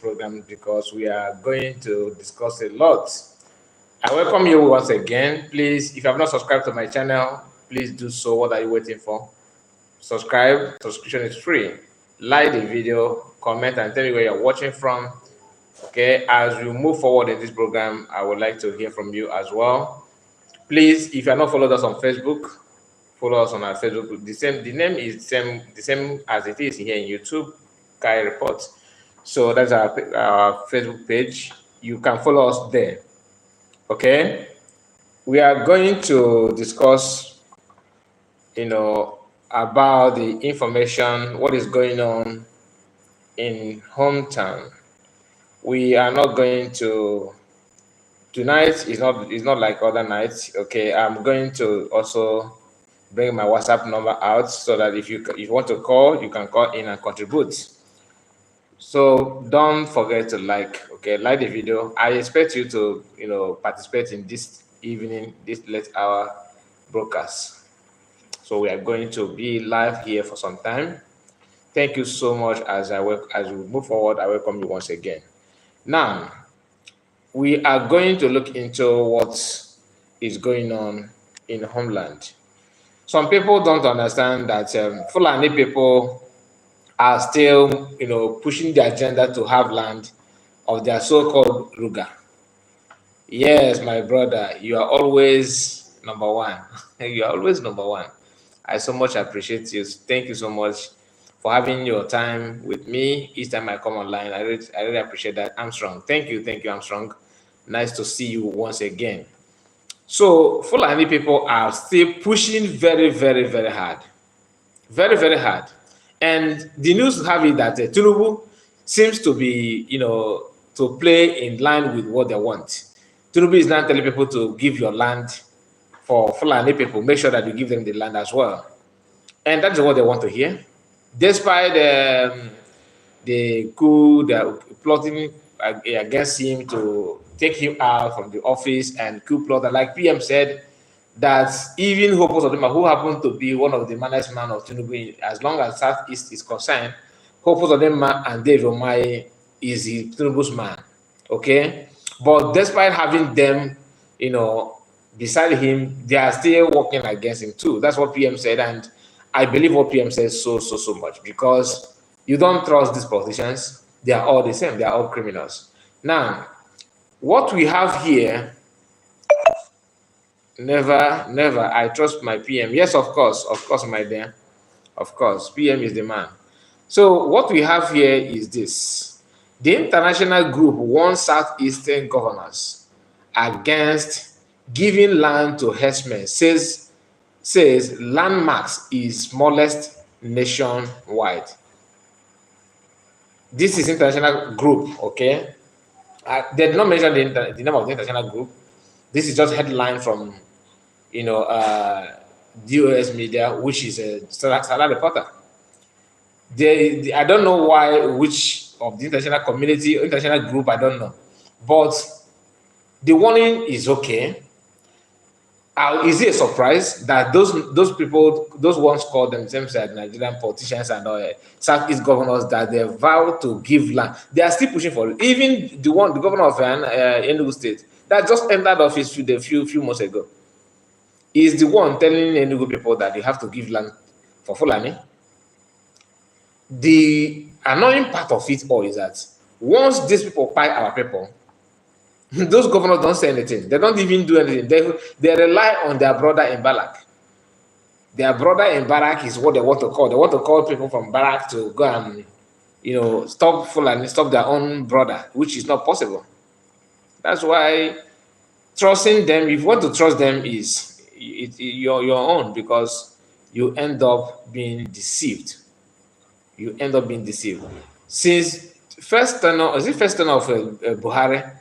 program because we are going to discuss a lot. I welcome you once again. Please, if you have not subscribed to my channel, please do so. What are you waiting for? Subscribe. Subscription is free. Like the video, comment, and tell me where you're watching from. Okay, as we move forward in this program, I would like to hear from you as well. Please, if you have not followed us on Facebook, follow us on our Facebook. The name is the same as it is here in YouTube, Kai Reports. So that's our Facebook page. You can follow us there. Okay, we are going to discuss, about the information, what is going on in hometown. We are not going to tonight is not like other nights. Okay, I'm going to also bring my WhatsApp number out so that if you want to call, you can call in and contribute. So don't forget to like the video. I expect you to participate in this evening, this late hour broadcast. So we are going to be live here for some time. Thank you so much. As we move forward, I welcome you once again. Now, we are going to look into what is going on in Homeland. Some people don't understand that Fulani people are still, pushing the agenda to have land of their so-called Ruga. Yes, my brother, you are always number one. You are always number one. I so much appreciate you. Thank you so much for having your time with me each time I come online. I really appreciate that. Armstrong. Thank you, Armstrong. Nice to see you once again. So Fulani people are still pushing very, very, very hard. Very, very hard. And the news have it that Tinubu seems to be, to play in line with what they want. Tinubu is now telling people to give your land for Fulani people. Make sure that you give them the land as well. And that's what they want to hear. Despite the coup, they're plotting against him to take him out from the office and coup plotter, like PM said, that even Hopos of them, who happen to be one of the managed man of Tinubu, as long as Southeast is concerned, Hopos of them and Dave Romai is Tinubu's man. Okay, but despite having them, beside him, they are still working against him too. That's what PM said, and I believe what PM says so much, because you don't trust these politicians. They are all the same. They are all criminals. Now, what we have here, never, I trust my PM. Yes, of course, my dear. Of course, PM is the man. So what we have here is this. The international group warns Southeastern governors against giving land to herdsmen, says Landmass is smallest nationwide. This is international group, okay? They did not mention the name of the international group. This is just headline from, DOS media, which is a Salah reporter. I don't know which of the international community, international group, I don't know. But the warning is okay. Is it a surprise that those people, those ones called themselves Nigerian politicians and Southeast governors, that they vow to give land? They are still pushing for it. Even the governor of Enugu State that just entered office a few months ago is the one telling Enugu people that they have to give land for Fulani. The annoying part of it all is that once these people buy our people, those governors don't say anything. They don't even do anything. They rely on their brother in Balak. Their brother in Barak is what they want to call. They want to call people from Barak to go and, stop Fulani, stop their own brother, which is not possible. That's why trusting them, if you want to trust them, is your own, because you end up being deceived. You end up being deceived. Since first turn of Buhari,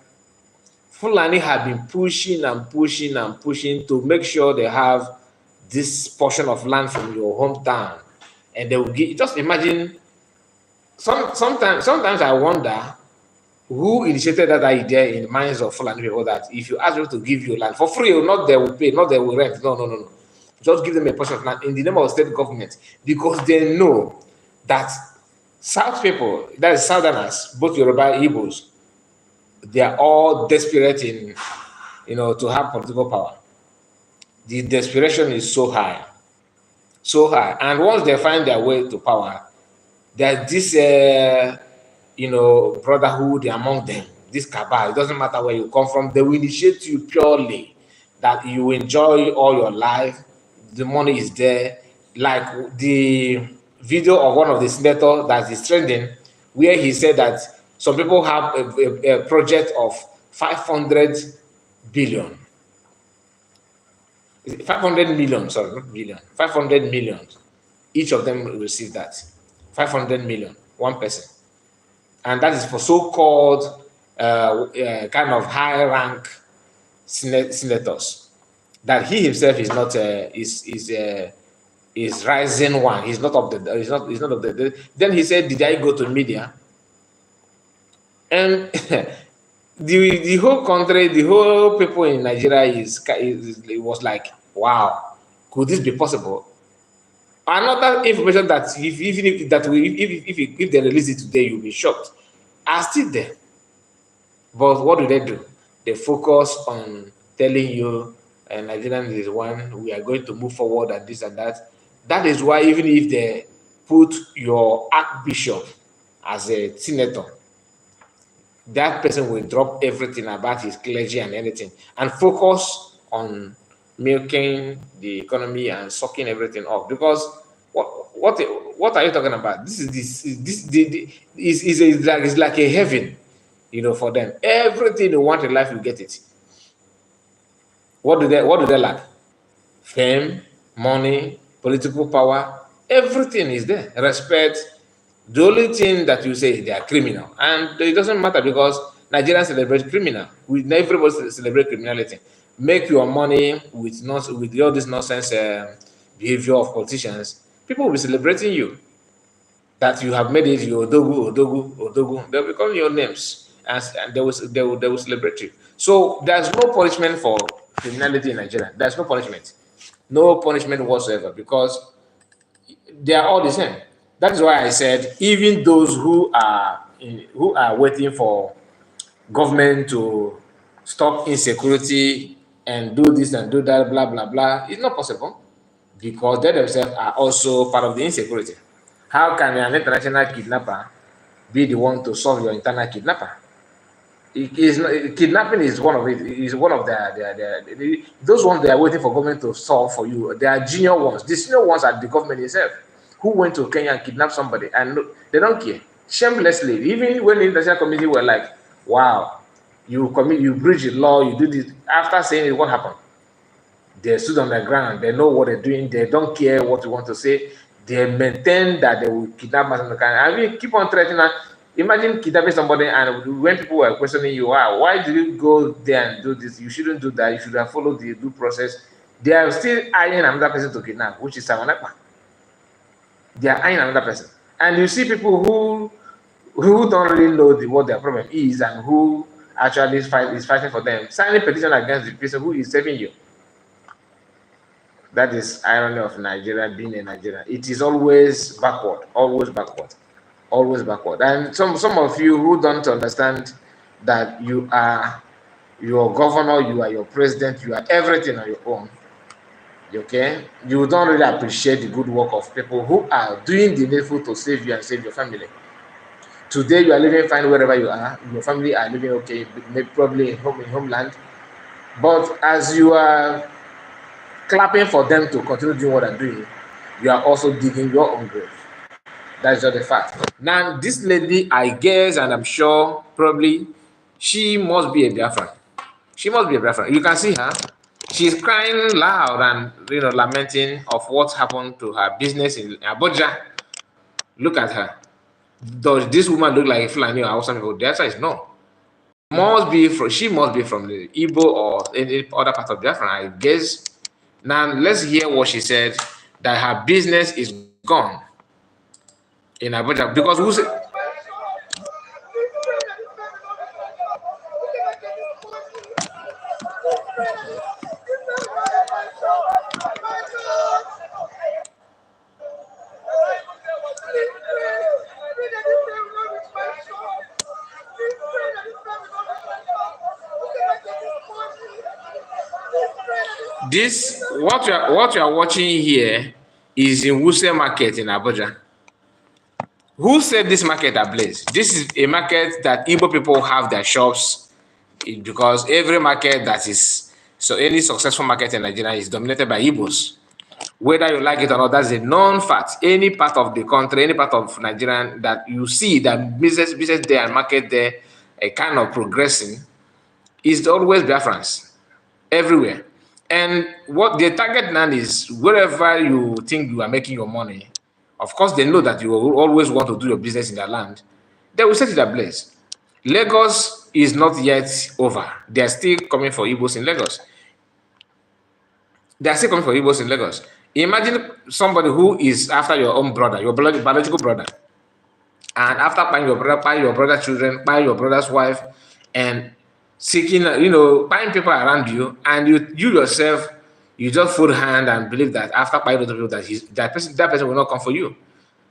Fulani have been pushing to make sure they have this portion of land from your hometown, and they will give. Just imagine. Sometimes I wonder who initiated that idea in the minds of Fulani people, that if you ask them to give you land for free, not they will pay, not they will rent. No. Just give them a portion of land in the name of state government, because they know that South people, that is Southerners, both Yoruba and Igbos, they are all desperate in, to have political power. The desperation is so high, so high. And once they find their way to power, there's this, brotherhood among them, this cabal. It doesn't matter where you come from, they will initiate you purely that you enjoy all your life. The money is there. Like the video of one of the senators that is trending, where he said that some people have a project of 500 billion, 500 million, sorry, not billion, 500 million. Each of them will receive that. 500 million, one person. And that is for so-called kind of high-rank senators. That he himself is not is rising one. He's not of the. He's not of the. Then he said, "Did I go to media?" And the whole country, the whole people in Nigeria it was like, wow, could this be possible? Another information that if even if that we if they release it today, you'll be shocked. Are still there. But what do? They focus on telling you Nigerian is one, we are going to move forward and this and that. That is why even if they put your archbishop as a senator, that person will drop everything about his clergy and anything and focus on milking the economy and sucking everything up. Because what what are you talking about? Is like a heaven, for them. Everything they want in life, you get it. What do they lack? Fame, money, political power, everything is there. Respect. The only thing that you say they are criminal, and it doesn't matter because Nigerians celebrate criminal. We everybody celebrate criminality. Make your money with all this nonsense behavior of politicians. People will be celebrating you that you have made it your Odogu, Odogu, Odogu. They'll become your names, and they will celebrate you. So there's no punishment for criminality in Nigeria. There's no punishment whatsoever because they are all the same. That is why I said even those who are waiting for government to stop insecurity and do this and do that, blah blah blah, it's not possible because they themselves are also part of the insecurity. How can an international kidnapper be the one to solve your internal kidnapper? It is not, kidnapping is one of it. Is one of those ones they are waiting for government to solve for you. They are junior ones. The senior ones are the government itself, who went to Kenya and kidnapped somebody, and they don't care shamelessly. Even when the international community were like, "Wow, you breach the law, you do this." After saying it, what happened? They stood on the ground. They know what they're doing. They don't care what you want to say. They maintain that they will kidnap Master I mean, keep on threatening. Imagine kidnapping somebody, and when people were questioning you, wow, why did you go there and do this? You shouldn't do that. You should have followed the due process. They are still eyeing another person to kidnap, which is Samanapa. They are eyeing another person. And you see people who don't really know what their problem is and who actually is fighting for them, signing petition against the person who is saving you. That is irony of Nigeria being a Nigeria. It is always backward, always backward, always backward. And some of you who don't understand that you are your governor, you are your president, you are everything on your own. Okay, you don't really appreciate the good work of people who are doing the needful to save you and save your family. Today you are living fine wherever you are. Your family are living okay, maybe probably in Homeland. But as you are clapping for them to continue doing what they're doing, you are also digging your own grave. That's just the fact. Now, this lady, I guess, and I'm sure, probably, she must be a Biafran. She must be a Biafran. You can see her. She's crying loud and lamenting of what happened to her business in Abuja. Look at her. Does this woman look like a Fulani or Hausa people? The answer is no. She must be from the Igbo or any other part of Biafra, I guess. Now let's hear what she said that her business is gone in Abuja because who said This what you are watching here is in Wuse Market in Abuja. Who said this market ablaze? This is a market that Igbo people have their shops because every market that is so any successful market in Nigeria is dominated by Igbos. Whether you like it or not, that's a known fact. Any part of the country, any part of Nigeria that you see that business there and market there, a kind of progressing, is always Biafrans everywhere. And what their target now is wherever you think you are making your money, of course, they know that you will always want to do your business in their land. They will set it ablaze. Lagos is not yet over. They are still coming for Igbos in Lagos. They are still coming for Igbos in Lagos. Imagine somebody who is after your own brother, your biological brother, and after buying your brother's children, buying your brother's wife, and seeking, buying people around you, and you yourself, you just fold hand and believe that after buying other people that person will not come for you.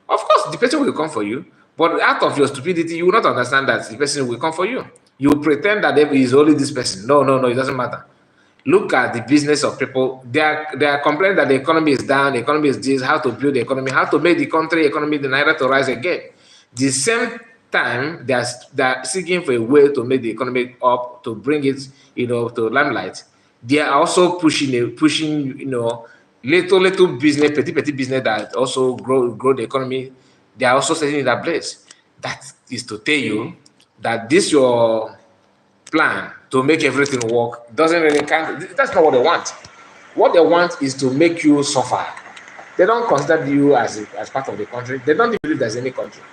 Of course, the person will come for you, but out of your stupidity, you will not understand that the person will come for you. You will pretend that it is only this person. No, it doesn't matter. Look at the business of people. They are complaining that the economy is down, the economy is this, how to build the economy, how to make the country economy, the naira to rise again. The same time, they are seeking for a way to make the economy up, to bring it, to limelight. They are also pushing, little business, petty business that also grow the economy. They are also setting it in place. That is to tell you that this your plan to make everything work doesn't really count. That's not what they want. What they want is to make you suffer. They don't consider you as part of the country. They don't believe there's any country.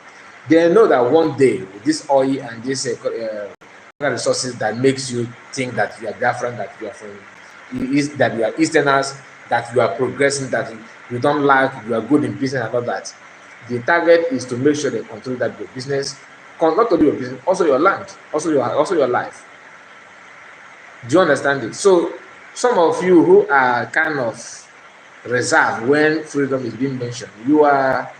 They know that one day with this oil and this resources that makes you think that you are different, that you are that you are Easterners, that you are progressing, that you don't like, you are good in business and all that. The target is to make sure they control that your business, not only your business, also your land, also your life. Do you understand it? So some of you who are kind of reserved when freedom is being mentioned, you are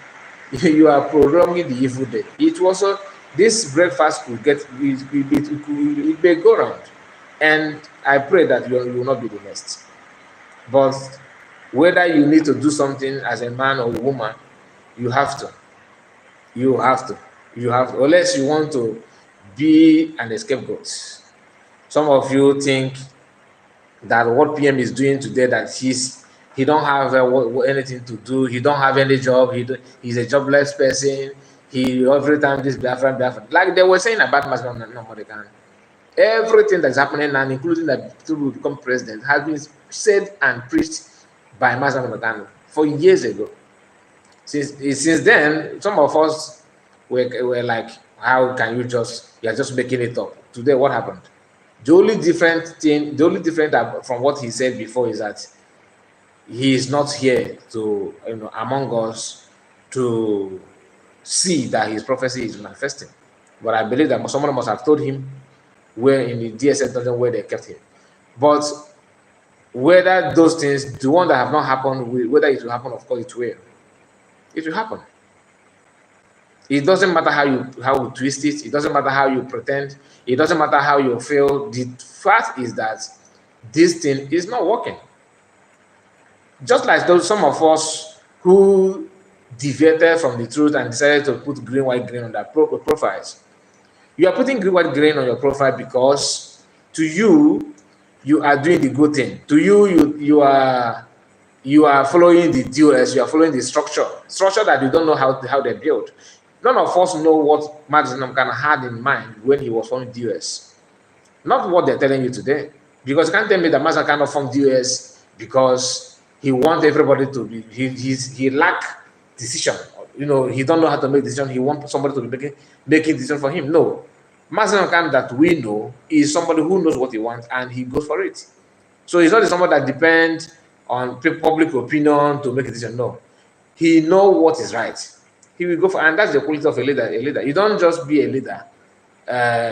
prolonging the evil day. It also, this breakfast could get it may go round, and I pray that you will not be the next. But whether you need to do something as a man or a woman, you have to, unless you want to be an scapegoat. Some of you think that what PM is doing today, that he don't have anything to do, he don't have any job, he's a jobless person, he every time this Biafran, like they were saying about Masman. Everything that's happening now, including that Tinubu will become president, has been said and preached by Masman for years ago. Since then, some of us were like, how can you're just making it up? Today, what happened? The only different from what he said before is that he is not here to, among us to see that his prophecy is manifesting. But I believe that someone must have told him where in the DSS dungeon where they kept him. But whether those things, the one that have not happened, whether it will happen, of course it will. It will happen. It doesn't matter how you twist it. It doesn't matter how you pretend. It doesn't matter how you feel. The fact is that this thing is not working. Just like some of us who deviated from the truth and decided to put green, white, green on their profiles. You are putting green, white, green on your profile because to you, you are doing the good thing. To you are following the DOS. You are following the structure that you don't know how they build. None of us know what Madison had in mind when he was forming DOS. Not what they're telling you today. Because you can't tell me that Madison kind of formed DOS because he wants everybody to be, he lack decision. He don't know how to make decision. He wants somebody to be making decision for him. No. Madison that we know is somebody who knows what he wants and he goes for it. So he's not somebody that depends on public opinion to make a decision. No. He knows what is right. He will go for, and that's the quality of a leader. You don't just be a leader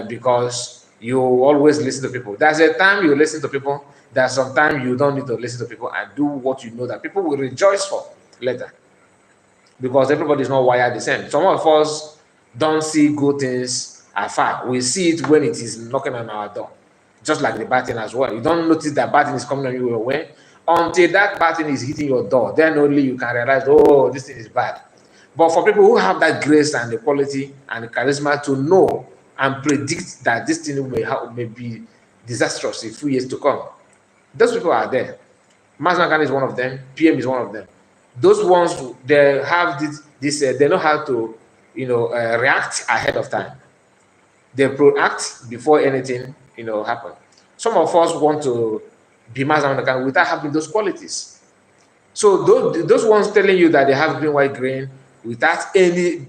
because you always listen to people. There's a time you listen to people. There's some time you don't need to listen to people and do what you know that people will rejoice for later. Because everybody is not wired the same. Some of us don't see good things afar. We see it when it is knocking on our door. Just like the bad thing as well. You don't notice that bad thing is coming on you away Until that bad thing is hitting your door, then only you can realize, oh, this thing is bad. But for people who have that grace and the quality and the charisma to know and predict that this thing may be disastrous in a few years to come, those people are there. Mass is one of them. PM is one of them. Those ones, they have they know how to, react ahead of time. They proact before anything, happen. Some of us want to be mass without having those qualities. So those ones telling you that they have green, white, green without any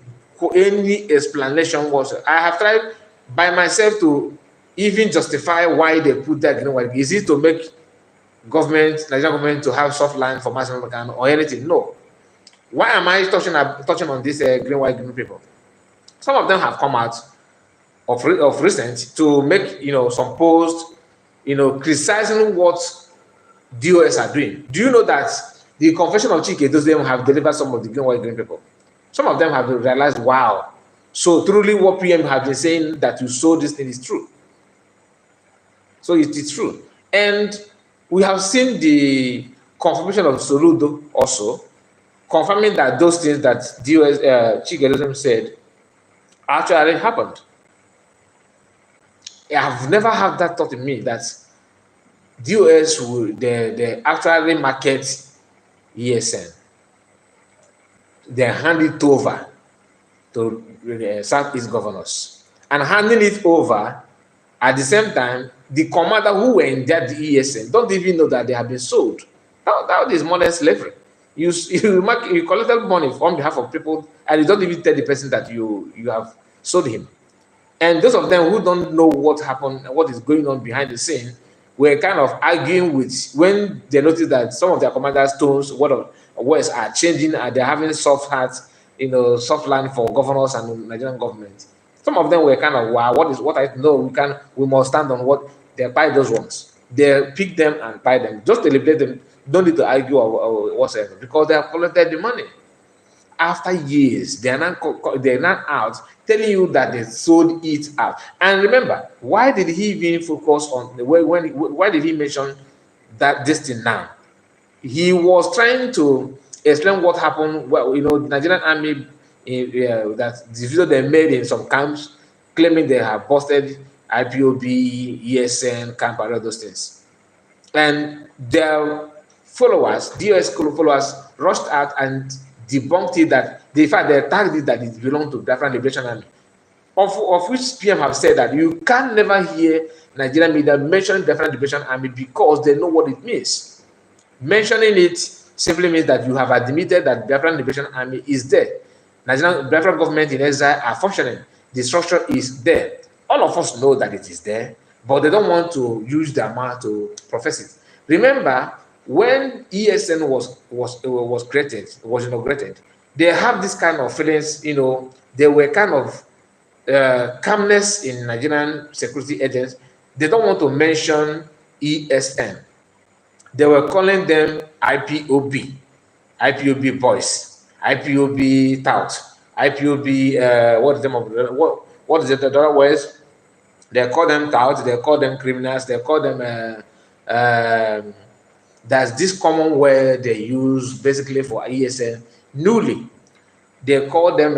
explanation whatsoever. I have tried by myself to even justify why they put that green, white. Is it to make Nigerian government to have soft line for mass or anything? No. Why am I touching on this green, white, green people? Some of them have come out of recent to make some posts, criticizing what DOS are doing. Do you know that the confession of Chike, those them have delivered some of the green, white, green people? Some of them have realized, wow, so truly what PM have been saying that you saw this thing is true. So it is true. And we have seen the confirmation of Soludo also, confirming that those things that DOS Chike said actually happened. I have never had that thought in me that DOS will they actually market ESN. They hand it over to Southeast governors. And handing it over, at the same time, the commander who were in that ESN don't even know that they have been sold. That is modern slavery. You collected money on behalf of people, and you don't even tell the person that you have sold him. And those of them who don't know what happened, what is going on behind the scene, were kind of arguing with, when they noticed that some of their commanders' tones, words are changing, and they're having soft hearts, soft land for governors and the Nigerian government. Some of them were kind of, wow, what I know, we must stand on what they buy those ones. They pick them and buy them. Just deliberate them, don't need to argue or whatever, because they have collected the money. After years, they're not out telling you that they sold it out. And remember, why did he even focus on why did he mention that this thing now? He was trying to explain what happened. Well, the Nigerian army that the video they made in some camps, claiming they have busted IPOB, ESN camp, and all those things. And their followers, DOS followers, rushed out and debunked it, that in fact they tagged it that it belonged to Biafran Liberation Army, of which PM have said that you can never hear Nigerian media mention Biafran Liberation Army because they know what it means. Mentioning it simply means that you have admitted that Biafran Liberation Army is there. Nigerian Biafran government in exile are functioning. The structure is there. All of us know that it is there, but they don't want to use their mouth to profess it. Remember, when ESN was created, was inaugurated, they have this kind of feelings, they were kind of calmness in Nigerian security agents. They don't want to mention ESN. They were calling them IPOB boys, IPOB tout, IPOB, what is it, the other words? They call them touts, they call them criminals, they call them there's this common word they use basically for ESN, newly. They call them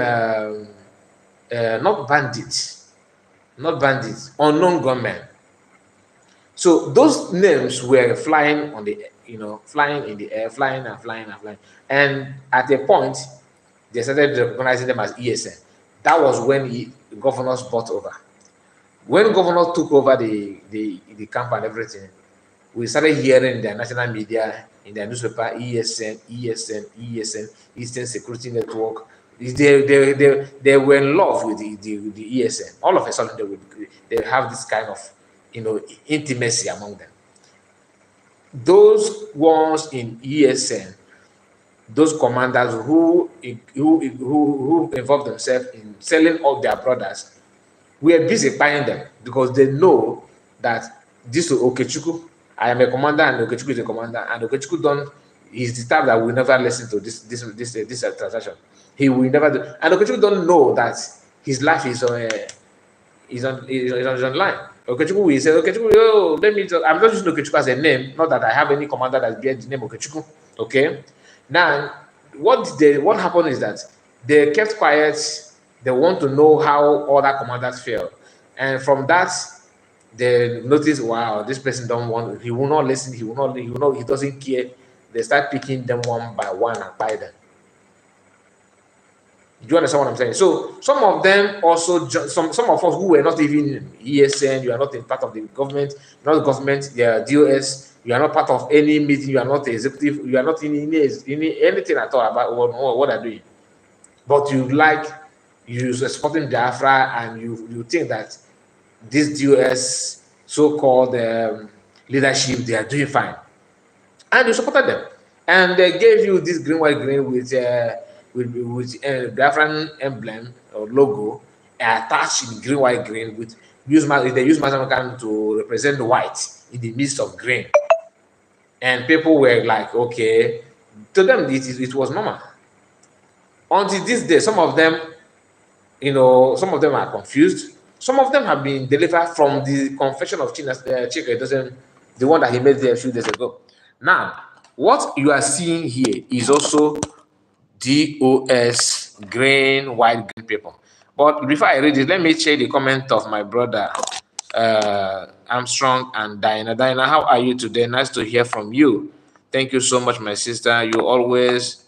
not bandits, unknown gunmen. So those names were flying on the, flying in the air, flying. And at a point, they started recognizing them as ESN. That was when governors bought over. When governors took over the camp and everything, we started hearing in their national media, in their newspaper, ESN, Eastern Security Network. They were in love with the ESN. All of a sudden, they have this kind of, intimacy among them. Those ones in ESN, those commanders who involved themselves in selling all their brothers, we are busy buying them because they know that this is Okechukwu. I am a commander and Okechukwu is a commander, and Okechukwu is the type that will never listen to this transaction. He will never do, and Okechukwu don't know that his life is on line. Okechukwu will say, Okechukwu, oh, let me just, I'm just using Okechukwu as a name, not that I have any commander that bears the name Okechukwu. Okay. Now, what happened is that they kept quiet. They want to know how other commanders feel. And from that, they notice, wow, this person don't want, he will not listen, he doesn't care. They start picking them one by one and by them. Do you understand what I'm saying? So some of them also, some of us who were not even ESN, you are not in part of the government, not the government, yeah, DOS, you are not part of any meeting, you are not executive, you are not in anything at all about what they're doing. But you supporting Biafra and you think that this DOS so-called leadership, they are doing fine. And you supported them. And they gave you this green, white, green with Biafran emblem or logo attached in green, white, green with they use Masamekan to represent the white in the midst of green. And people were like, okay, to them it was normal. Until this day, some of them are confused. Some of them have been delivered from the confession of Chika, the one that he made there a few days ago. Now, what you are seeing here is also DOS, green, white, green paper. But before I read it, let me check the comment of my brother Armstrong and Diana. Diana, how are you today? Nice to hear from you. Thank you so much, my sister. You're always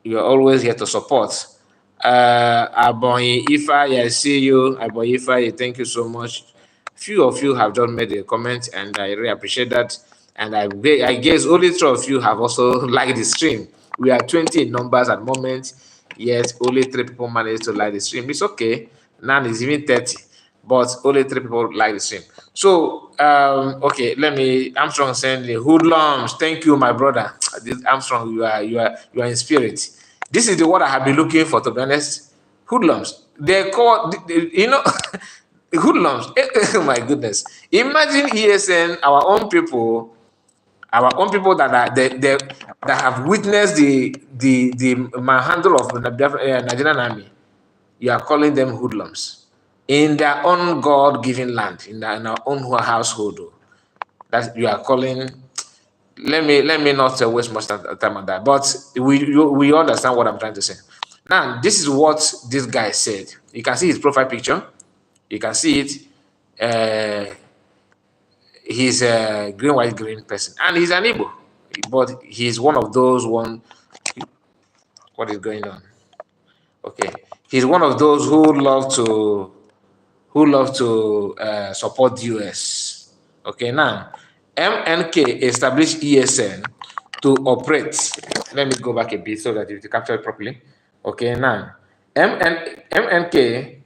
here to support. Abonyi Ifa, I see you. Abonyi Ifa, thank you so much. Few of you have just made a comment, and I really appreciate that. And I guess only 3 of you have also liked the stream. We are 20 in numbers at the moment, yet only 3 people managed to like the stream. It's okay. Now it's even 30, but only 3 people like the stream. So, okay, Armstrong saying the hoodlums. Thank you, my brother. Armstrong, you are in spirit. This is the word I have been looking for, to be honest. Hoodlums. They're called, hoodlums. Oh my goodness. Imagine ESN, our own people that have witnessed the manhandle of the Nigerian army. You are calling them hoodlums in their own God-given land, in our own household. That you are calling. Let me not waste much time on that. But we understand what I'm trying to say. Now, this is what this guy said. You can see his profile picture. You can see it. He's a green, white, green person, and he's an Igbo, but he's one of those one. What is going on? Okay, he's one of those who love to support US. Okay, now MNK established ESN to operate. Let me go back a bit so that you capture it properly. Okay, now MNK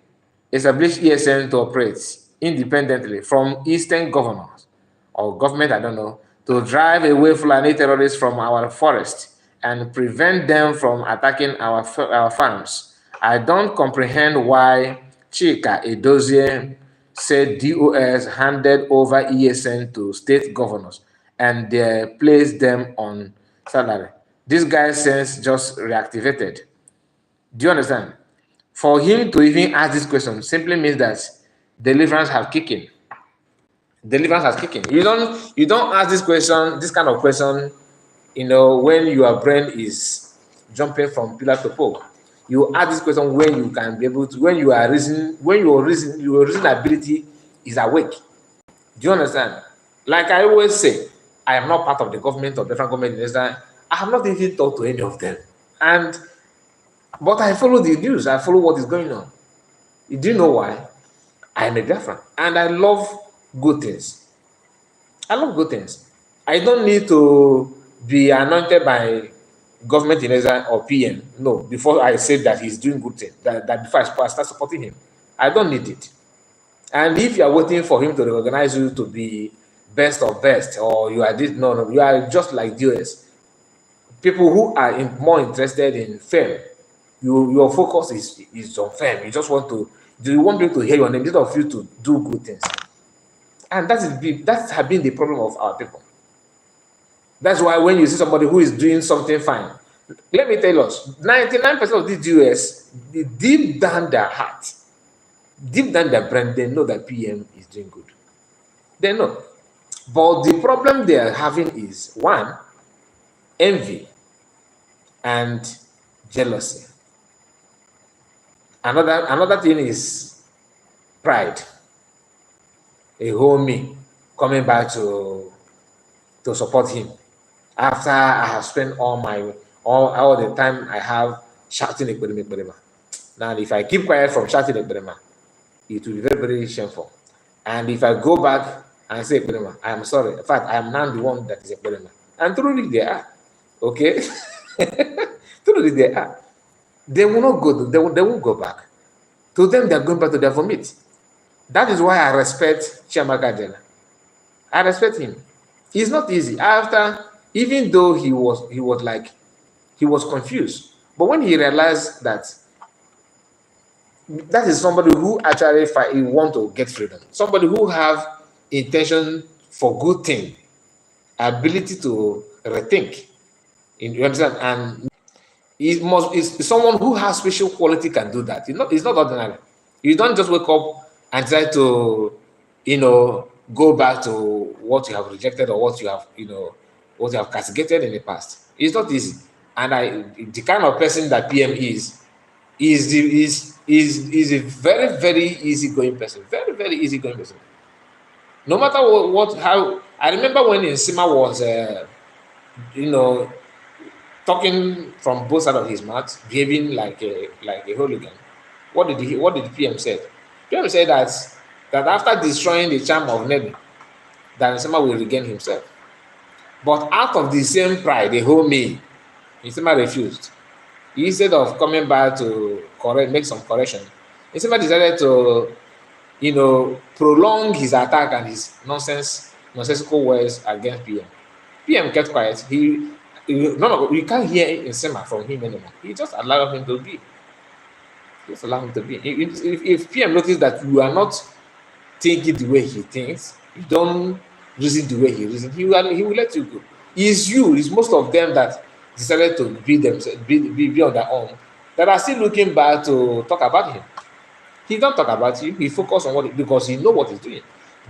established ESN to operate independently from Eastern governors or government, I don't know, to drive away Fulani terrorists from our forest and prevent them from attacking our farms. I don't comprehend why Chika Edozie said DOS handed over ESN to state governors and they placed them on salary. This guy since just reactivated. Do you understand? For him to even ask this question simply means that deliverance has kicked in. Deliverance has kicked in. You don't ask this kind of question, when your brain is jumping from pillar to pole. You ask this question when you can be able to, when your reason ability is awake. Do you understand? Like I always say, I am not part of the government or different government in Israel. I have not even talked to any of them. But I follow the news. I follow what is going on. Do you know why? I am a Biafran, and I love good things. I love good things. I don't need to be anointed by government in Israel or PM. No, before I say that he's doing good things, that before I start supporting him, I don't need it. And if you are waiting for him to recognize you to be best of best, or you are this, no, you are just like DOS. People who are more interested in fame. Your focus is on fame. You just want people to hear your name instead of you to do good things. And that has been the problem of our people. That's why when you see somebody who is doing something fine, let me tell us, 99% of these DOS, deep down their heart, Deep down their brain, they know that PM is doing good. They know. But the problem they are having is one, envy and jealousy. Another thing is pride. A homie coming back to support him after I have spent all the time I have shouting Ekberima. Now, if I keep quiet from shouting Ekberima, it will be very, very shameful. And if I go back and say Ekberima, I am sorry. In fact, I am now the one that is Ekberima. And truly they are. Okay? Truly they are. They will not go, they won't go back. To them, they are going back to their vomit. That is why I respect Chiamaka Jena. I respect him. It's not easy. Even though he was confused, but when he realized that that is somebody who actually want to get freedom, somebody who have intention for good thing, ability to rethink, you understand, and is someone who has special quality can do that. It's not ordinary. You don't just wake up and try to, go back to what you have rejected or what you have, what you have castigated in the past. It's not easy. And the kind of person that PM is a very, very easygoing person. Very, very easygoing person. No matter how I remember when Nsima was, talking from both sides of his mouth, behaving like a hooligan. What did the PM say? PM said that after destroying the charm of Nebi, that Nsima will regain himself. But out of the same pride, the whole me, Nsima refused. Instead of coming back to make some correction, Nsima decided to, prolong his attack and his nonsensical words against PM. PM kept quiet. We can't hear Nsima from him anymore. He just allowed him to be. Just allow him to be. If PM notices that you are not thinking the way he thinks, you don't reason the way he reasons, he will let you go. It's most of them that decided to be on their own that are still looking back to talk about him. He don't talk about you. He focus on because he know what he's doing.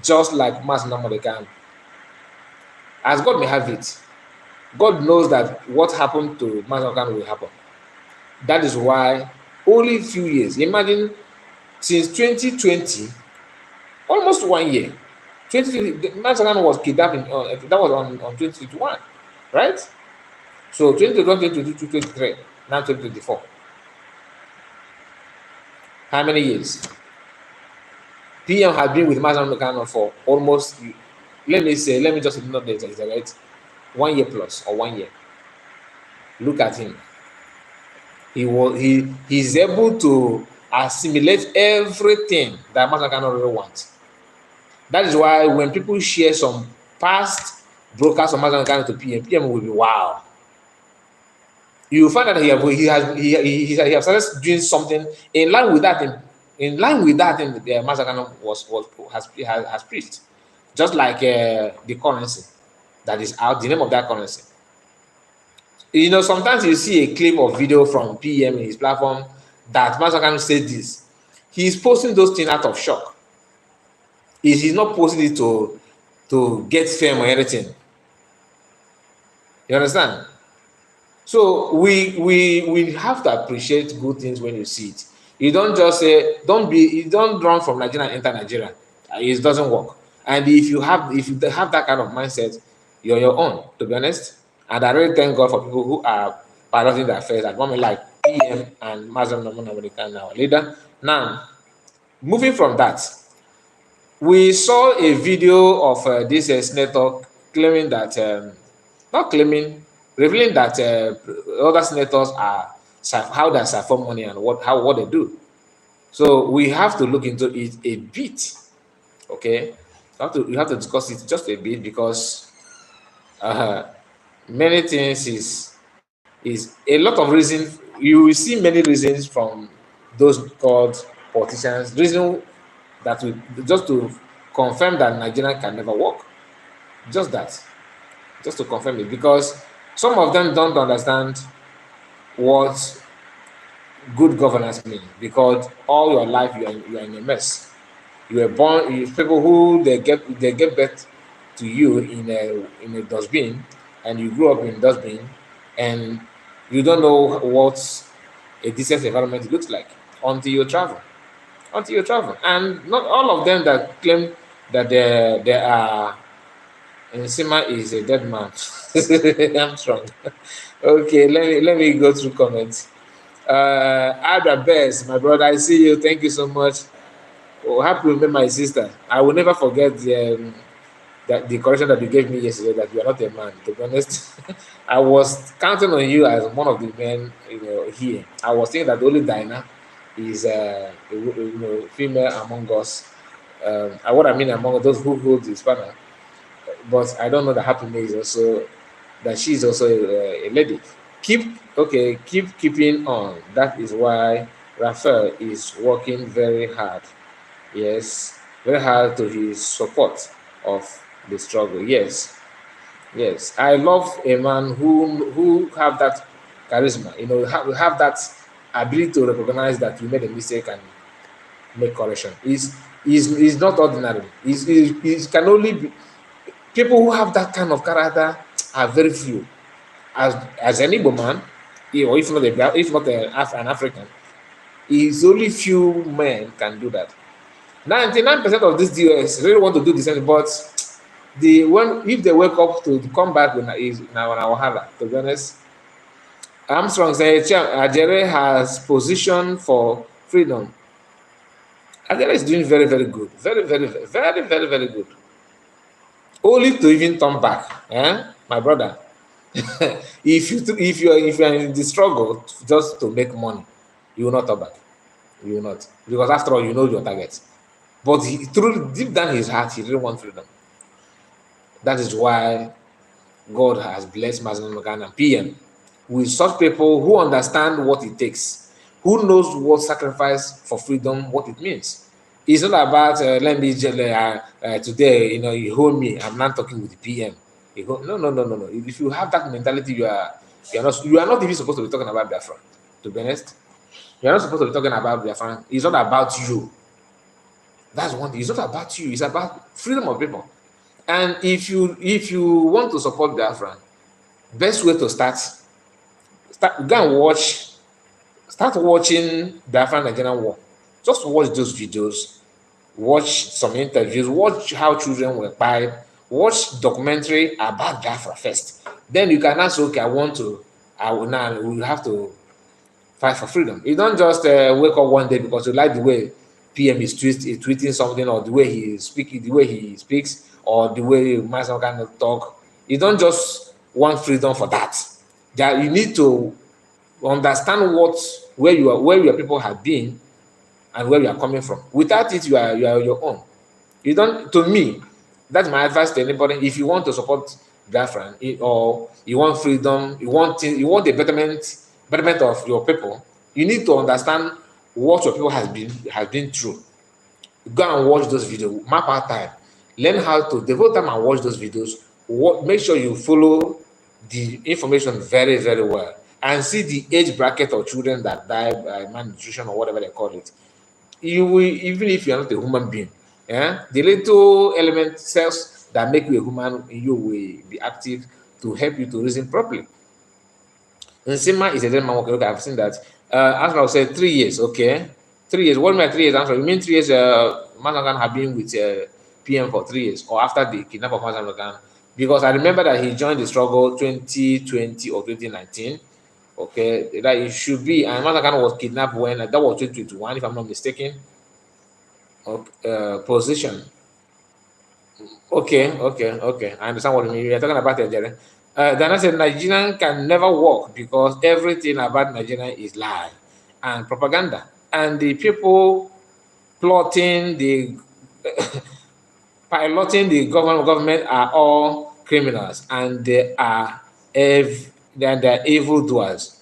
Just like Mas Namodekan. As God may have it, God knows that what happened to Mas Namodekan will happen. That is why only a few years. Imagine since 2020, almost 1 year. 2020, Mas Namodekan was kidnapped. That was on 2021, right? So 2021, 2022, 2023, now 2024. How many years? PM has been with Mas Namodekan for almost, let me just not the exaggerate, 1 year plus or 1 year. Look at him. He's able to assimilate everything that Mas Namodekan really wants. That is why when people share some past broadcasts of Mas Namodekan to PM will be wow. You will find that he has started doing something in line with that. The Mas Namodekan has preached, just like the currency that is out. The name of that currency. Sometimes you see a clip or video from PM in his platform that Mas Namodekan said this. He's posting those things out of shock. He's not posting it to get fame or anything. You understand? So we have to appreciate good things when you see it. You don't just say, you don't run from Nigeria and enter Nigeria. It doesn't work. And if you have that kind of mindset, you're on your own, to be honest. And I really thank God for people who are piloting their affairs at moment like PM and Mas Namodekan, our leader. Now, moving from that, we saw a video of this senator claiming that, revealing that other senators are how they siphon money and what they do. So we have to look into it a bit. Okay, you have to discuss it just a bit because many things is a lot of reasons. You will see many reasons from those called politicians. Reason that just to confirm that Nigeria can never work. Just that, just to confirm it, because some of them don't understand what good governance mean, because all your life you are in a mess. You were born, people who they get birth to you in a dustbin, and you grew up in dustbin, and you don't know what a decent environment looks like until you travel. Until you travel, and not all of them that claim that they are Nsima is a dead man. I'm strong. Okay, let me go through comments. Ada Best, my brother, I see you. Thank you so much. Oh, happy to meet my sister. I will never forget the correction that you gave me yesterday, that you are not a man. To be honest, I was counting on you as one of the men, here. I was thinking that only Dinah is female among us. And what I mean among those who hold the spanner, but I don't know that Happy May is also that she's also a lady. Keep keeping on. That is why Raphael is working very hard. Yes, very hard to his support of the struggle. Yes, yes. I love a man who have that charisma. Have that ability to recognize that you made a mistake and make correction. Is not ordinary. Is can only be people who have that kind of character are very few. As an Igbo man, or if not an African, is only few men can do that. 99% of these DOS really want to do the same, but if they wake up to come back is now on our wahala. To be honest, Armstrong said Ajere has position for freedom. Ajere is doing very very good, very very very very very very good. Only to even turn back, my brother. If you are in the struggle just to make money, you will not turn back. You will not, because after all, you know your target. But through deep down his heart, he didn't want freedom. That is why God has blessed Mazen Morgan and PM with such people who understand what it takes, who knows what sacrifice for freedom, what it means. It's not about let me today, you hold me. I'm not talking with the PM. No, no, no, no, no. If you have that mentality, you are not even supposed to be talking about Biafra. To be honest, you are not supposed to be talking about Biafra. It's not about you. That's one thing. It's not about you. It's about freedom of people. And if you want to support Biafra, best way to start go and start watching Biafra Nigerian War. Just watch those videos, watch some interviews, watch how children were pied, watch documentary about Biafra first. Then you can ask, okay, I will have to fight for freedom. You don't just wake up one day because you like the way PM is tweeting something, or the way he speaks, or the way Master kind of talk. You don't just want freedom for that. That you need to understand where your people have been and where you are coming from. Without it, you are your own. You don't. To me, that's my advice to anybody. If you want to support Biafran, or you want freedom, you want a betterment of your people, you need to understand what your people has been through. Go and watch those videos. Map out time. Learn how to devote time and watch those videos. Make sure you follow the information very very well, and see the age bracket of children that die by malnutrition or whatever they call it. You will, even if you are not a human being, the little element cells that make you a human in you will be active to help you to reason properly. Nsima is a dead man working. Okay, I've seen that. Answer said 3 years. Okay, 3 years. What mean 3 years? Answer. You mean 3 years? Masangan have been with PM for 3 years, or after the kidnap of Masangan? Because I remember that he joined the struggle 2020 or 2019. Okay, that it should be. And Masangan was kidnapped when that was 2021, if I'm not mistaken. Okay, position. Okay, okay, okay. I understand what you mean. You're talking about Nigeria. Dana said Nigerian can never work because everything about Nigeria is lie and propaganda. And the people plotting the piloting the government are all criminals, and they are evildoers.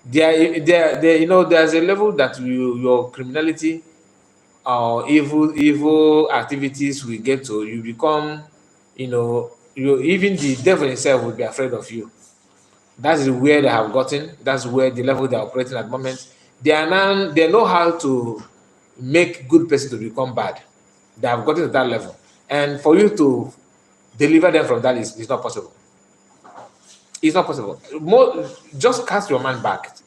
There's a level that your criminality or evil activities will get to, you become, even the devil himself will be afraid of you. That is where they have gotten. That's where the level they are operating at the moment. They are now, they know how to make good person to become bad. They have gotten to that level. And for you to deliver them from that is not possible. It's not possible. Just cast your mind back.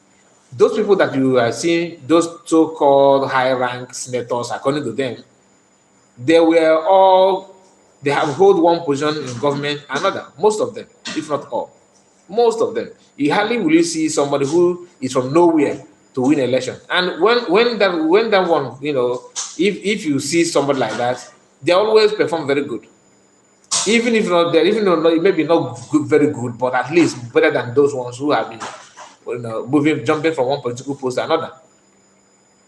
Those people that you are seeing, those so-called high-rank senators, according to them, they were all, they have hold one position in government, another. Most of them, if not all. Most of them. You hardly will you see somebody who is from nowhere to win election. And when that one, if you see somebody like that, they always perform very good. Even if not there, even though maybe not good, very good, but at least better than those ones who have been jumping from one political post to another.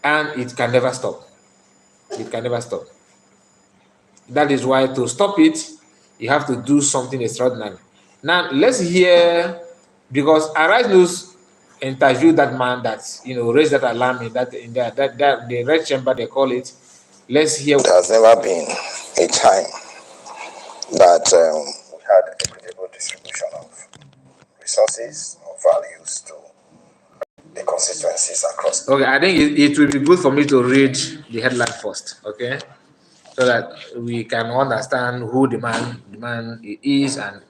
And it can never stop. It can never stop. That is why to stop it, you have to do something extraordinary. Now let's hear, because Arise News interviewed that man that raised that alarm in that the red chamber they call it. Let's hear. There has never been a time that we had equitable distribution of resources or values to the constituencies across. Okay, I think it will be good for me to read the headline first, okay, so that we can understand who the man is and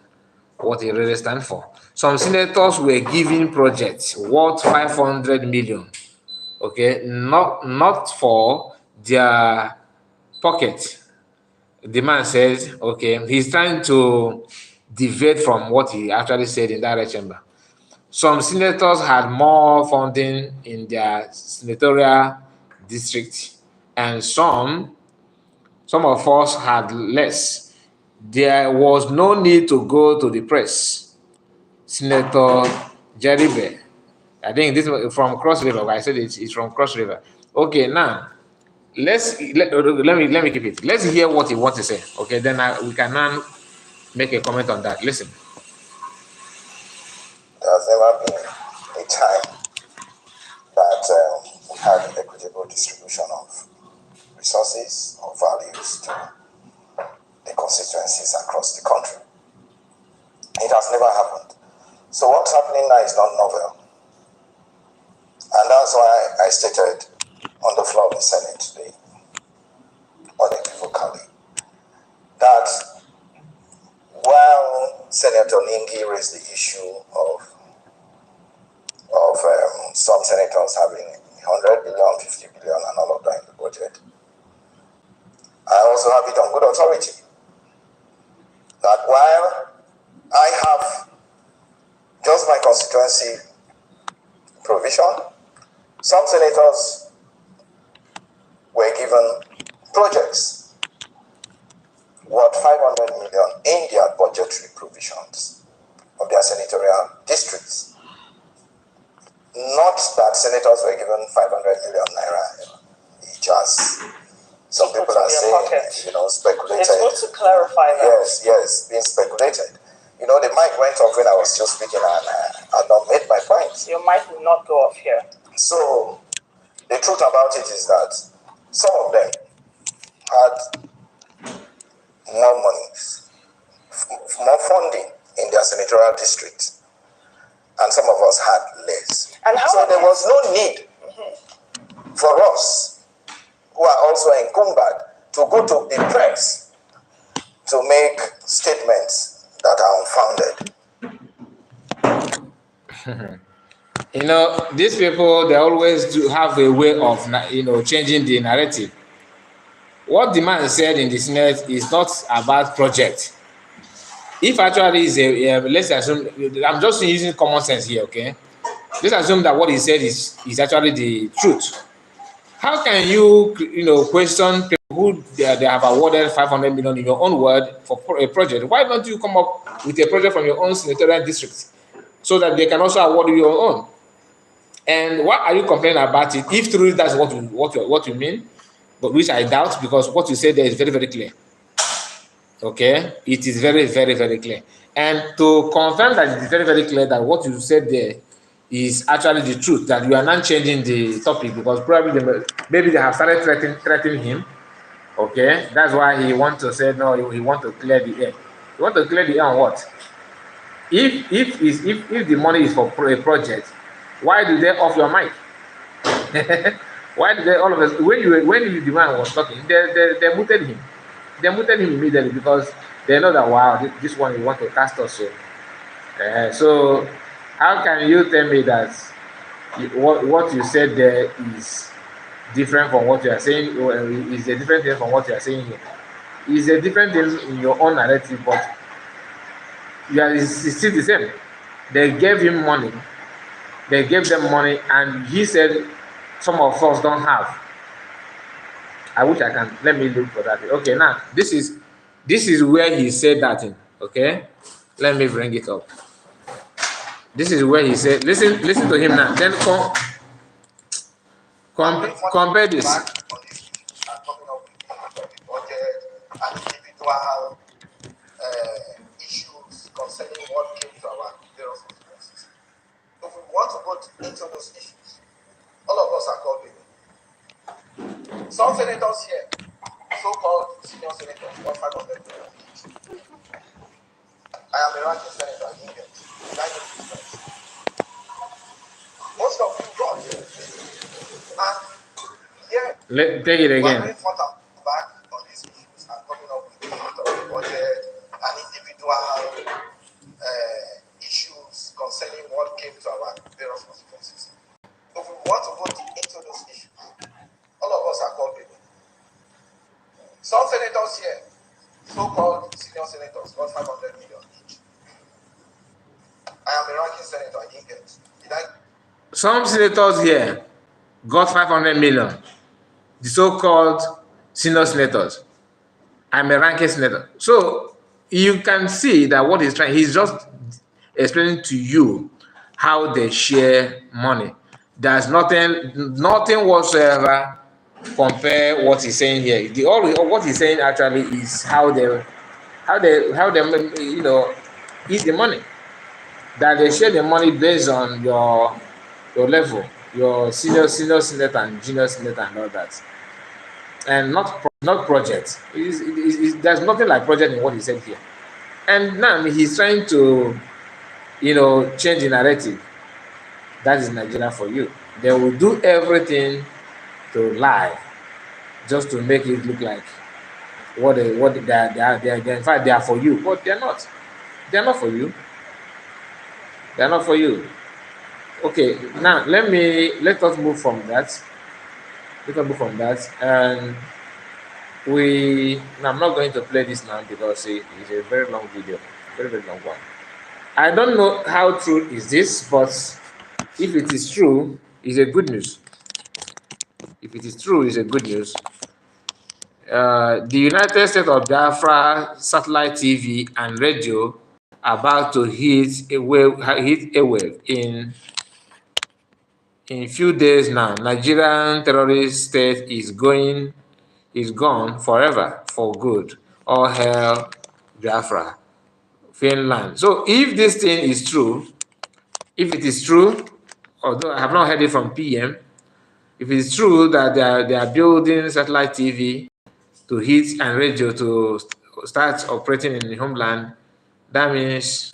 what he really stands for. Some senators were given projects worth 500 million, okay, not for their pocket. The man says, okay, he's trying to deviate from what he actually said in that chamber. Some senators had more funding in their senatorial district, and some of us had less. There was no need to go to the press. Senator Jerry Bear, I think this is from Cross River. I said it's from Cross River. Okay, now let me keep it. Let's hear what he wants to say. Okay, then we can now make a comment on that. Listen. There has never been a time that we had an equitable distribution of resources or values to the constituencies across the country. It has never happened. So what's happening now is not novel. And that's why I stated on the floor of the Senate today, unequivocally, that while Senator Ningi raised the issue of some senators having 100 billion, 50 billion, and all of that in the budget, I also have it on good authority that while I have just my constituency provision, some senators were given projects worth 500 million in their budgetary provisions of their senatorial districts. Not that senators were given 500 million naira each, as some people are saying, speculated. It's good to clarify that. Yes, being speculated. The mic went off when I was still speaking, and I had not made my point. Your mic will not go off here. So, the truth about it is that some of them had more money, more funding in their senatorial district, and some of us had less. And so there was no need for us, who are also encumbered, to go to the press to make statements that are unfounded. These people, they always do have a way of, changing the narrative. What the man said in the Senate is not about project. If actually is let's assume, I'm just using common sense here, okay? Let's assume that what he said is actually the truth. How can you, question people who they have awarded 500 million in your own word for a project? Why don't you come up with a project from your own senatorial district so that they can also award you your own? And why are you complaining about it if truly that's what you mean? But which I doubt, because what you said there is very, very clear. Okay, it is very, very, very clear. And to confirm that it is very, very clear that what you said there is actually the truth, that you are not changing the topic, because probably maybe they have started threatening him. Okay, that's why he wants to say no. He wants to clear the air. You want to clear the air on what? If the money is for a project, why do they off your mic? Why did they all of us when the man was talking, they muted him. They muted him immediately because they know that wow, this one you want to cast us. So how can you tell me that what you said there is different from what you are saying, or is a different thing from what you are saying here? Is a different thing in your own narrative, but it's still the same. They gave him money. They gave them money, and he said some of us don't have. I wish I can. Let me look for that. Okay, now this is where he said that in. Okay, let me bring it up. This is where he said. Listen to him now. Then compare this. Issues concerning what came to our various responses. If we want to go into those issues, all of us are called women. Some senators here, so-called senior senators, got 500 million each. I am a ranking senator, I didn't get it. I know this place. Most of you got it. And yeah, take it again. We're going back on these issues and coming up with the budget and individual issues concerning what came to our various consequences. If we want to go into those issues, all of us are called people. Some senators here, so-called senior senators, got 500 million each. I am a ranking senator, I didn't get it. Some senators here got 500 million. The so-called senior senators. I'm a ranking senator. So you can see that what he's trying, he's just explaining to you how they share money. There's nothing whatsoever compare what he's saying here. What he's saying actually is how they eat the money. That they share the money based on your level, your senior senator and junior senator and all that, and not project. There's nothing like project in what he said here. And now he's trying to, change the narrative. That is Nigeria for you. They will do everything to lie, just to make it look like what they are. In fact, they are for you, but they're not. They're not for you. They're not for you. Okay, now let us move from that. And I'm not going to play this now because it's a very long video, very, very long one. I don't know how true is this, but if it is true, it's a good news. If it is true, it's a good news. The United States of Biafra satellite TV and radio about to hit a wave in few days now. Nigerian terrorist state is gone forever for good. All hail Biafra, Finland. So if this thing is true, if it is true, although I have not heard it from PM, if it's true that they are building satellite TV to hit and radio to start operating in the homeland, that means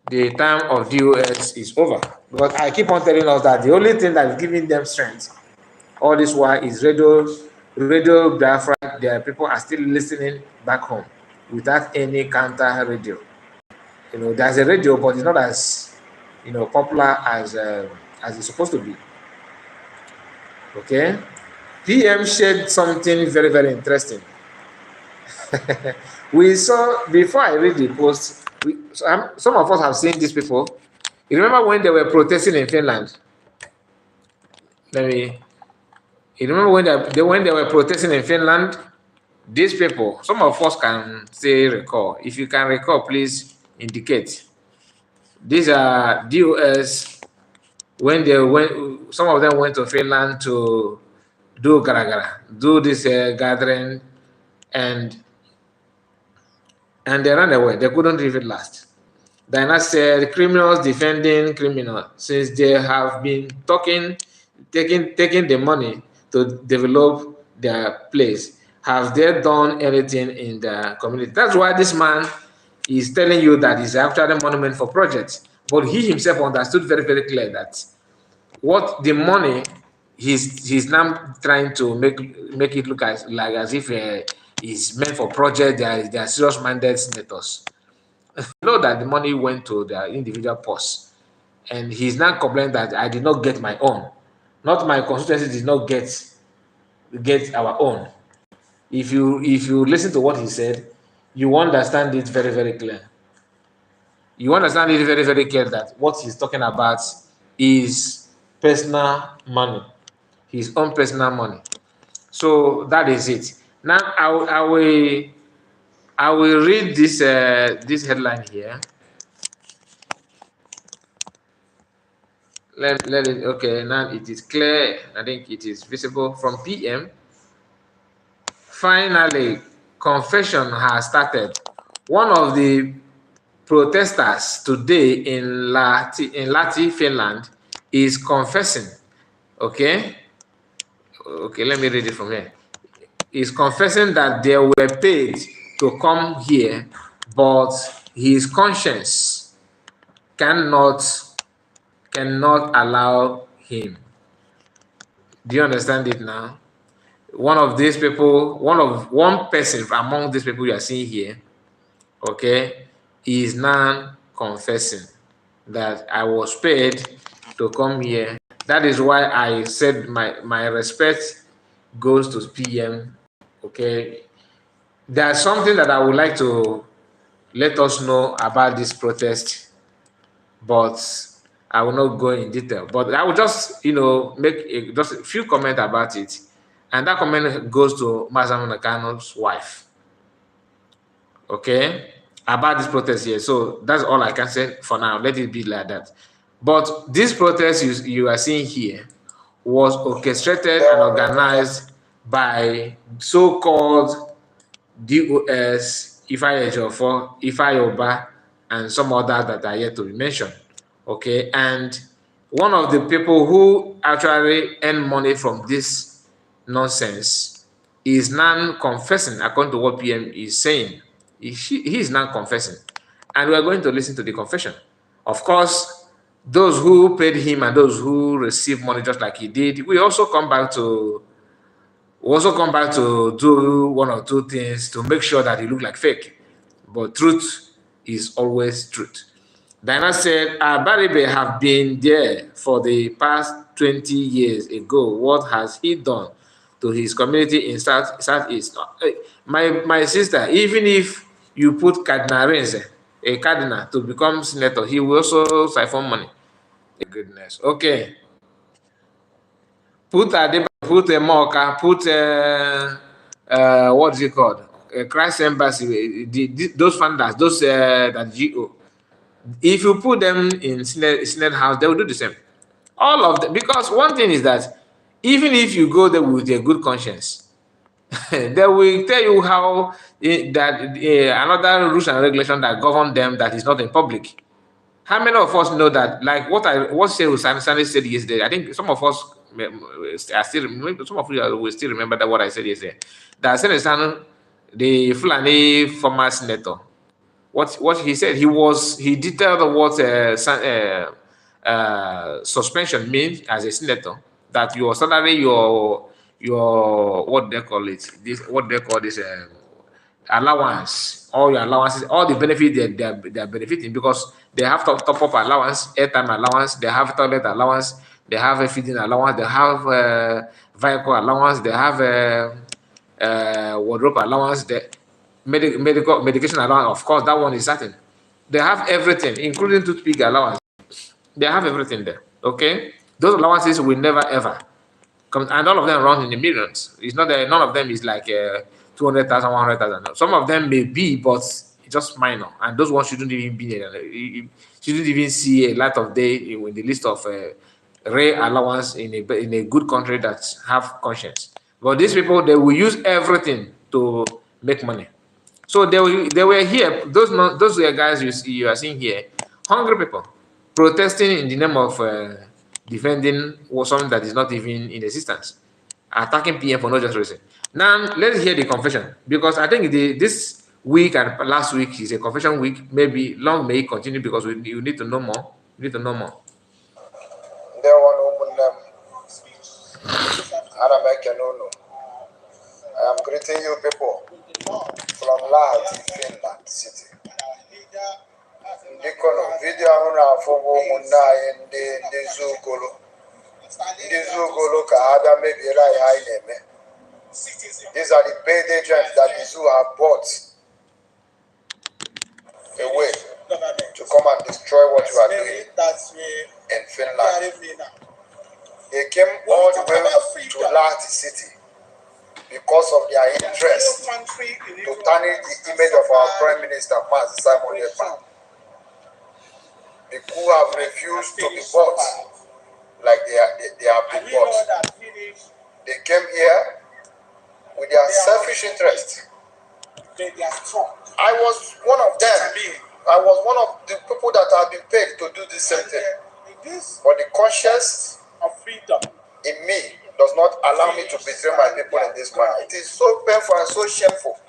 the time of DOS is over. Because I keep on telling us that the only thing that is giving them strength all this while is radio Biafra. Their people are still listening back home without any counter radio. There's a radio, but it's not as popular as it's supposed to be. Okay, PM shared something very, very interesting. We saw, before I read the post, some of us have seen these people. You remember when they were protesting in Finland? You remember when they were protesting in Finland? These people, some of us can say recall. If you can recall, please indicate. These are DOS. Some of them went to Finland to do do this gathering, and they ran away. They couldn't leave it last. Diana said, criminals defending criminals, since they have been taking the money to develop their place. Have they done anything in the community? That's why this man He's telling you that it's actually money meant for projects. But he himself understood very, very clear that what the money he's now trying to make it look as if it's meant for project. They are serious-minded senators. Know that the money went to their individual purse, and he's now complaining that I did not get my own, not my constituency did not get our own. If you listen to what he said, you understand it very, very clear. You understand it very, very clear that what he's talking about is personal money, his own personal money. So that is it. Now I will read this headline here. Let it, okay, now it is clear. I think it is visible from PM. Finally, confession has started. One of the protesters today in Lahti, Finland, is confessing. Okay, let me read it from here. He's confessing that they were paid to come here, but his conscience cannot allow him. Do you understand it now? One of these people, one person among these people you are seeing here, okay, is now confessing that I was paid to come here. That is why I said my respect goes to PM. Okay, there's something that I would like to let us know about this protest, but I will not go in detail. But I will just, make just a few comments about it. And that comment goes to Mazam Nakano's wife. Okay? About this protest here. So that's all I can say for now. Let it be like that. But this protest you are seeing here was orchestrated and organized by so-called DOS, Ifeanyi Ejiofor, Ifeanyi Oba, and some others that are yet to be mentioned. Okay, and one of the people who actually earn money from this nonsense is non-confessing, according to what PM is saying. He is non-confessing. And we are going to listen to the confession. Of course, those who paid him and those who received money just like he did, we also come back to do one or two things to make sure that he look like fake. But truth is always truth. Diana said, Baribe have been there for the past 20 years ago. What has he done to his community in Southeast? My sister, even if you put Cardinal Renze, a cardinal, to become senator, he will also siphon money. Goodness. Okay. Put Moka, put what is it called? Christ Embassy, those funders, those that GO. If you put them in Senate House, they will do the same. All of them, because one thing is that even if you go there with a good conscience, they will tell you how another rules and regulation that govern them that is not in public. How many of us know that? Like what Shehu Sani said yesterday. I think some of us some of you will still remember that what I said yesterday. That Shehu Sani, the Fulani former senator, what he said, he detailed what suspension means as a senator. That your salary, your what they call it, this allowance, all your allowances, all the benefits they are benefiting, because they have top up allowance, airtime allowance, they have toilet allowance, they have a feeding allowance, they have vehicle allowance, they have wardrobe allowance, medication allowance. Of course, that one is certain. They have everything, including toothpick allowance. They have everything there. Okay, those allowances will never ever come, and all of them run in the millions. It's not that none of them is like 200,000, 100,000. Some of them may be, but just minor. And those ones shouldn't even be shouldn't even see a light of day in the list of rare allowance in a good country that have conscience. But these people, they will use everything to make money. So they were here. Those guys you are seeing here, hungry people protesting in the name of defending something that is not even in existence, attacking PM for no just reason. Now let's hear the confession, because I think this week and last week is a confession week. Maybe long may it continue because you need to know more. You need to know more. There one woman, no. I am greeting you people from Lahti, Finland city. Ndikono video ahụ na-afụgo ụmụnne anyị ndị zugolo ka ha bịa mebiere anyị ha anyị na-eme. These are the paid agents that the zoo have bought away to come and destroy what you are doing in Finland. They came all the way to Lahti city because of their interest to tarnish the image of our Prime Minister, Mazi Simon Ekpa. The coup have refused to be bought like they have been bought. They came here with their selfish interest. I was one of them. I was one of the people that have been paid to do this same thing. But the conscience of freedom in me does not allow me to betray my people in this manner. It is so painful and so shameful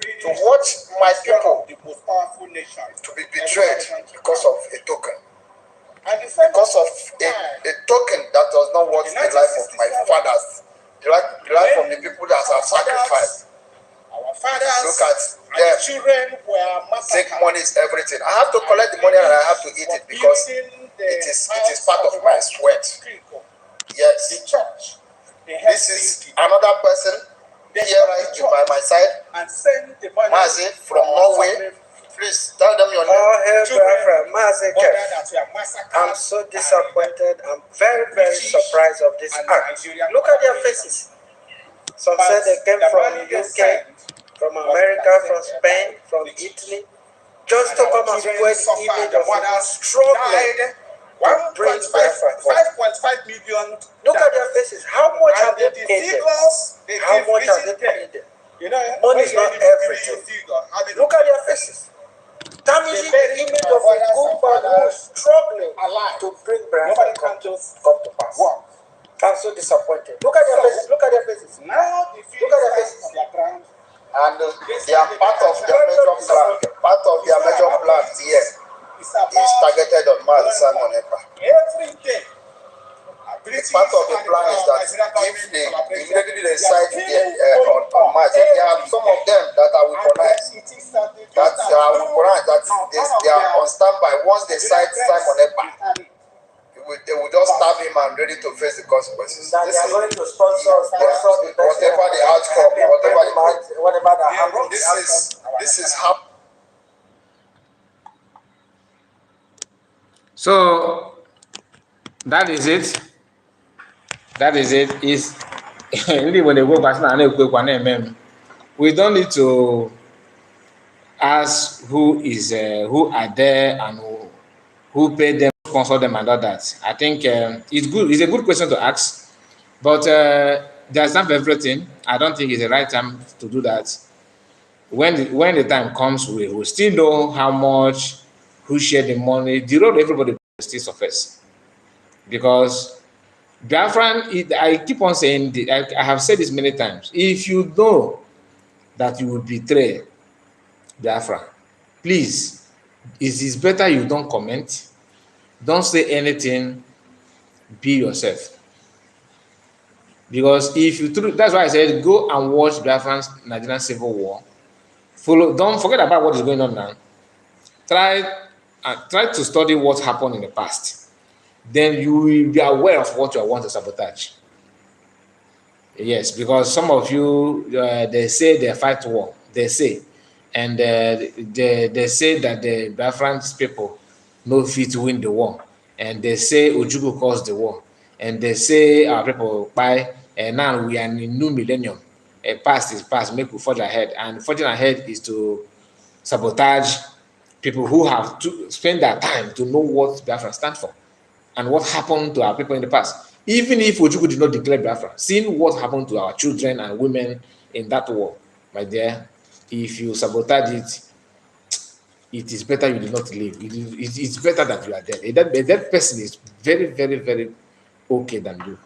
to watch my people to be betrayed because of a token. Because of a token that does not worth the life of my fathers, the life of the people that have sacrificed. Look at them. Take money is everything. I have to collect the money and I have to eat it because it is part of my sweat. Yes. This is another person here right by my side. Mazi from Norway. Please tell them your name. All hail Mazi. I'm so disappointed. I'm very, very surprised of this act. Look at their faces. Some said they came from UK, from America, from Spain, from Italy, just to come and spread the image of people struggling. 5.5 million. Look at their faces. How much have they paid them? How much have they paid them? Money is not everything. Look at their faces. Damaging the image of a good man who is struggling to bring Biafra come to pass. I'm so disappointed. Look at their faces. Look at their faces. Now the Look at their faces. And they are part of their major plan. Part of their major plan here is targeted on Mazi Simon Ekpa. Every day. Part of the plan is that if they immediately decide on Mazi, there are some of them that are weaponized. They are on standby. Once they cite Simon Ekpa, they will just stab him and ready to face the consequences. That they are going to sponsor whatever the outcome, whatever that happens. This is how. So that is it. That is it. Is really when they go back we don't need to ask who are there and who paid them, sponsor them, and all that. I think it's good. It's a good question to ask, but there's time for everything. I don't think it's the right time to do that. When the time comes, we will still know how much, who shared the money. The role of everybody will still surface, because Biafran, I keep on saying, I have said this many times, if you know that you will betray Biafra, please, it is better you don't comment, don't say anything, be yourself. Because if you that's why I said go and watch Biafran's Nigerian Civil War. Don't forget about what is going on now. Try to study what happened in the past. Then you will be aware of what you want to sabotage. Yes, because some of you, they say they fight war. They say. And they say that the Biafran people no fit to win the war. And they say Ojukwu caused the war. And they say our people buy, and now we are in a new millennium. Past is past, make we forge ahead. And forging ahead is to sabotage people who have to spend their time to know what Biafra stands for and what happened to our people in the past. Even if Ojukwu did not declare Biafra, seeing what happened to our children and women in that war, my dear, if you sabotage it, it is better you do not live. It's better that you are dead. That person is very, very, very okay than you.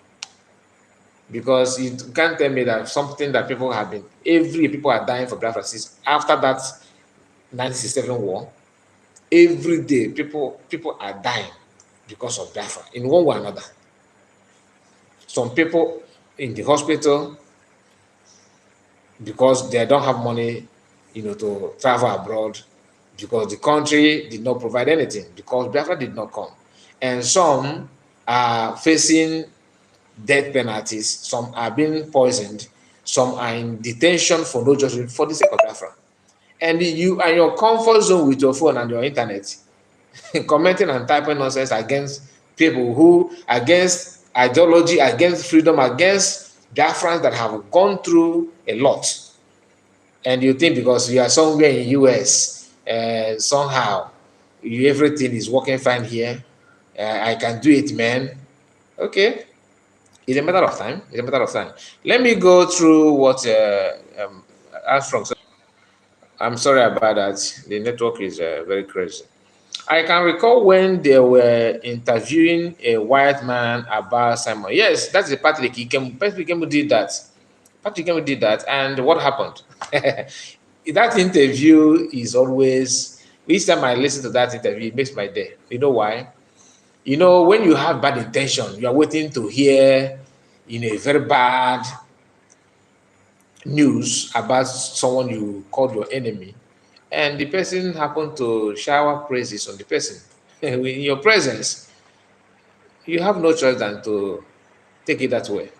Because you can't tell me that something that people have been, every people are dying for Biafra since after that 1967 war. Every day, people are dying because of Biafra in one way or another. Some people in the hospital because they don't have money, to travel abroad, because the country did not provide anything, because Biafra did not come. And some are facing death penalties, some are being poisoned, some are in detention for no just for the sake of Biafra. And you are in your comfort zone with your phone and your internet, commenting and typing nonsense against people who, against ideology, against freedom, against Biafrans that have gone through a lot. And you think because you are somewhere in US, somehow everything is working fine here, I can do it, man. Okay, it's a matter of time. It's a matter of time. Let me go through what Armstrong said. I'm sorry about that. The network is very crazy. I can recall when they were interviewing a white man about Simon. Yes, that's the Patrick Ikemu did that. Patrick Ikemu did that, and what happened? That interview is always, each time I listen to that interview, it makes my day. You know why? When you have bad intention, you are waiting to hear, a very bad news about someone you called your enemy, and the person happened to shower praises on the person in your presence. You have no choice than to take it that way.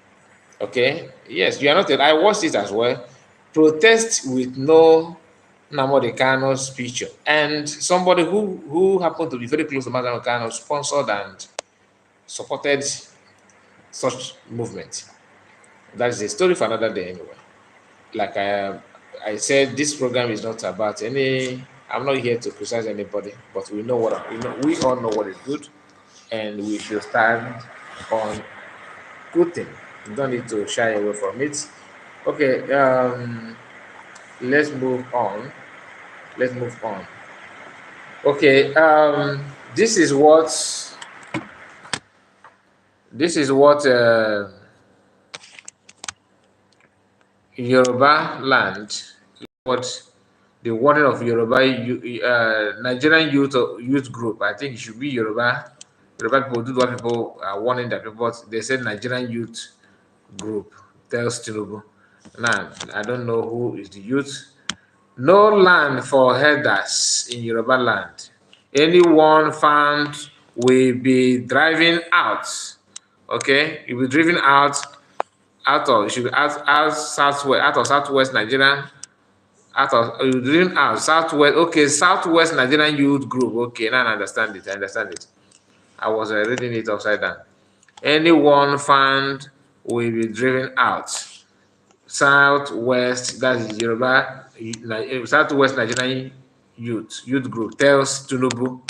Okay? Yes, you are not. I watched it as well. Protest with no Nnamdi Kanu's picture, and somebody who happened to be very close to Nnamdi Kanu sponsored and supported such movement. That is a story for another day anyway. Like I said, this program is not about any. I'm not here to criticize anybody, but we know what we know. We all know what is good, and we should stand on good thing. You don't need to shy away from it. Okay, let's move on. Let's move on. Okay, this is what Yoruba land, what the warning of Yoruba Nigerian youth group. I think it should be Yoruba people do what people are warning that people. But they said Nigerian youth group tells Tinubu. Now I don't know who is the youth. No land for herders in Yoruba land. Anyone found will be driving out. Okay, you'll be driven out of, it should be out southwest, out of southwest Nigeria, out of driven out southwest. Okay, southwest Nigerian youth group. Okay, now I understand it. I understand it. I was reading it upside down. Anyone found will be driven out. Southwest, that is Yoruba, Southwest Nigerian youth group tells Tinubu.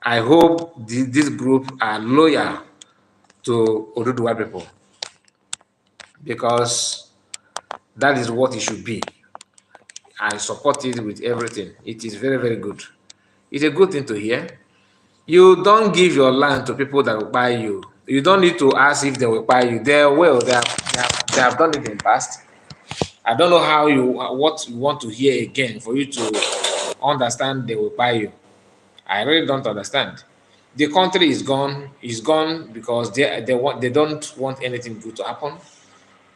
I hope this group are loyal to Oduduwa people, because that is what it should be. I support it with everything. It is very, very good. It's a good thing to hear. You don't give your land to people that will buy you. You don't need to ask if they will buy you. They will. They have done it in the past. I don't know what you want to hear again for you to understand they will buy you. I really don't understand. The country is gone because they don't want anything good to happen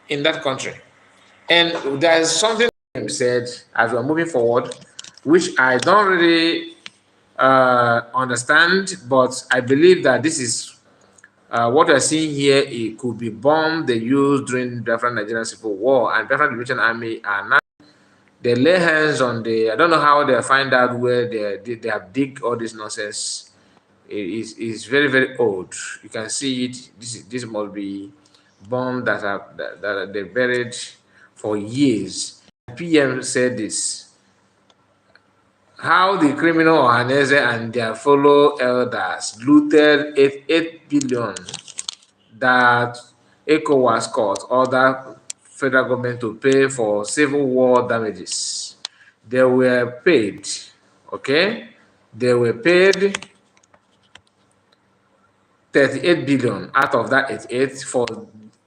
in that country. And there is something you said as we're moving forward, which I don't really understand, but I believe that this is what we're seeing here. It could be bomb they used during Biafra Nigerian Civil War, and Biafra Liberation Army are now, they lay hands on the, I don't know how they find out where they have dig all this nonsense. It's very, very old. You can see it. This must be bomb that they buried for years. PM said this. How the criminal Ohanese and their fellow elders looted 8 billion that ECOWAS court ordered federal government to pay for civil war damages. They were paid, okay? They were paid 38 billion out of that 88 for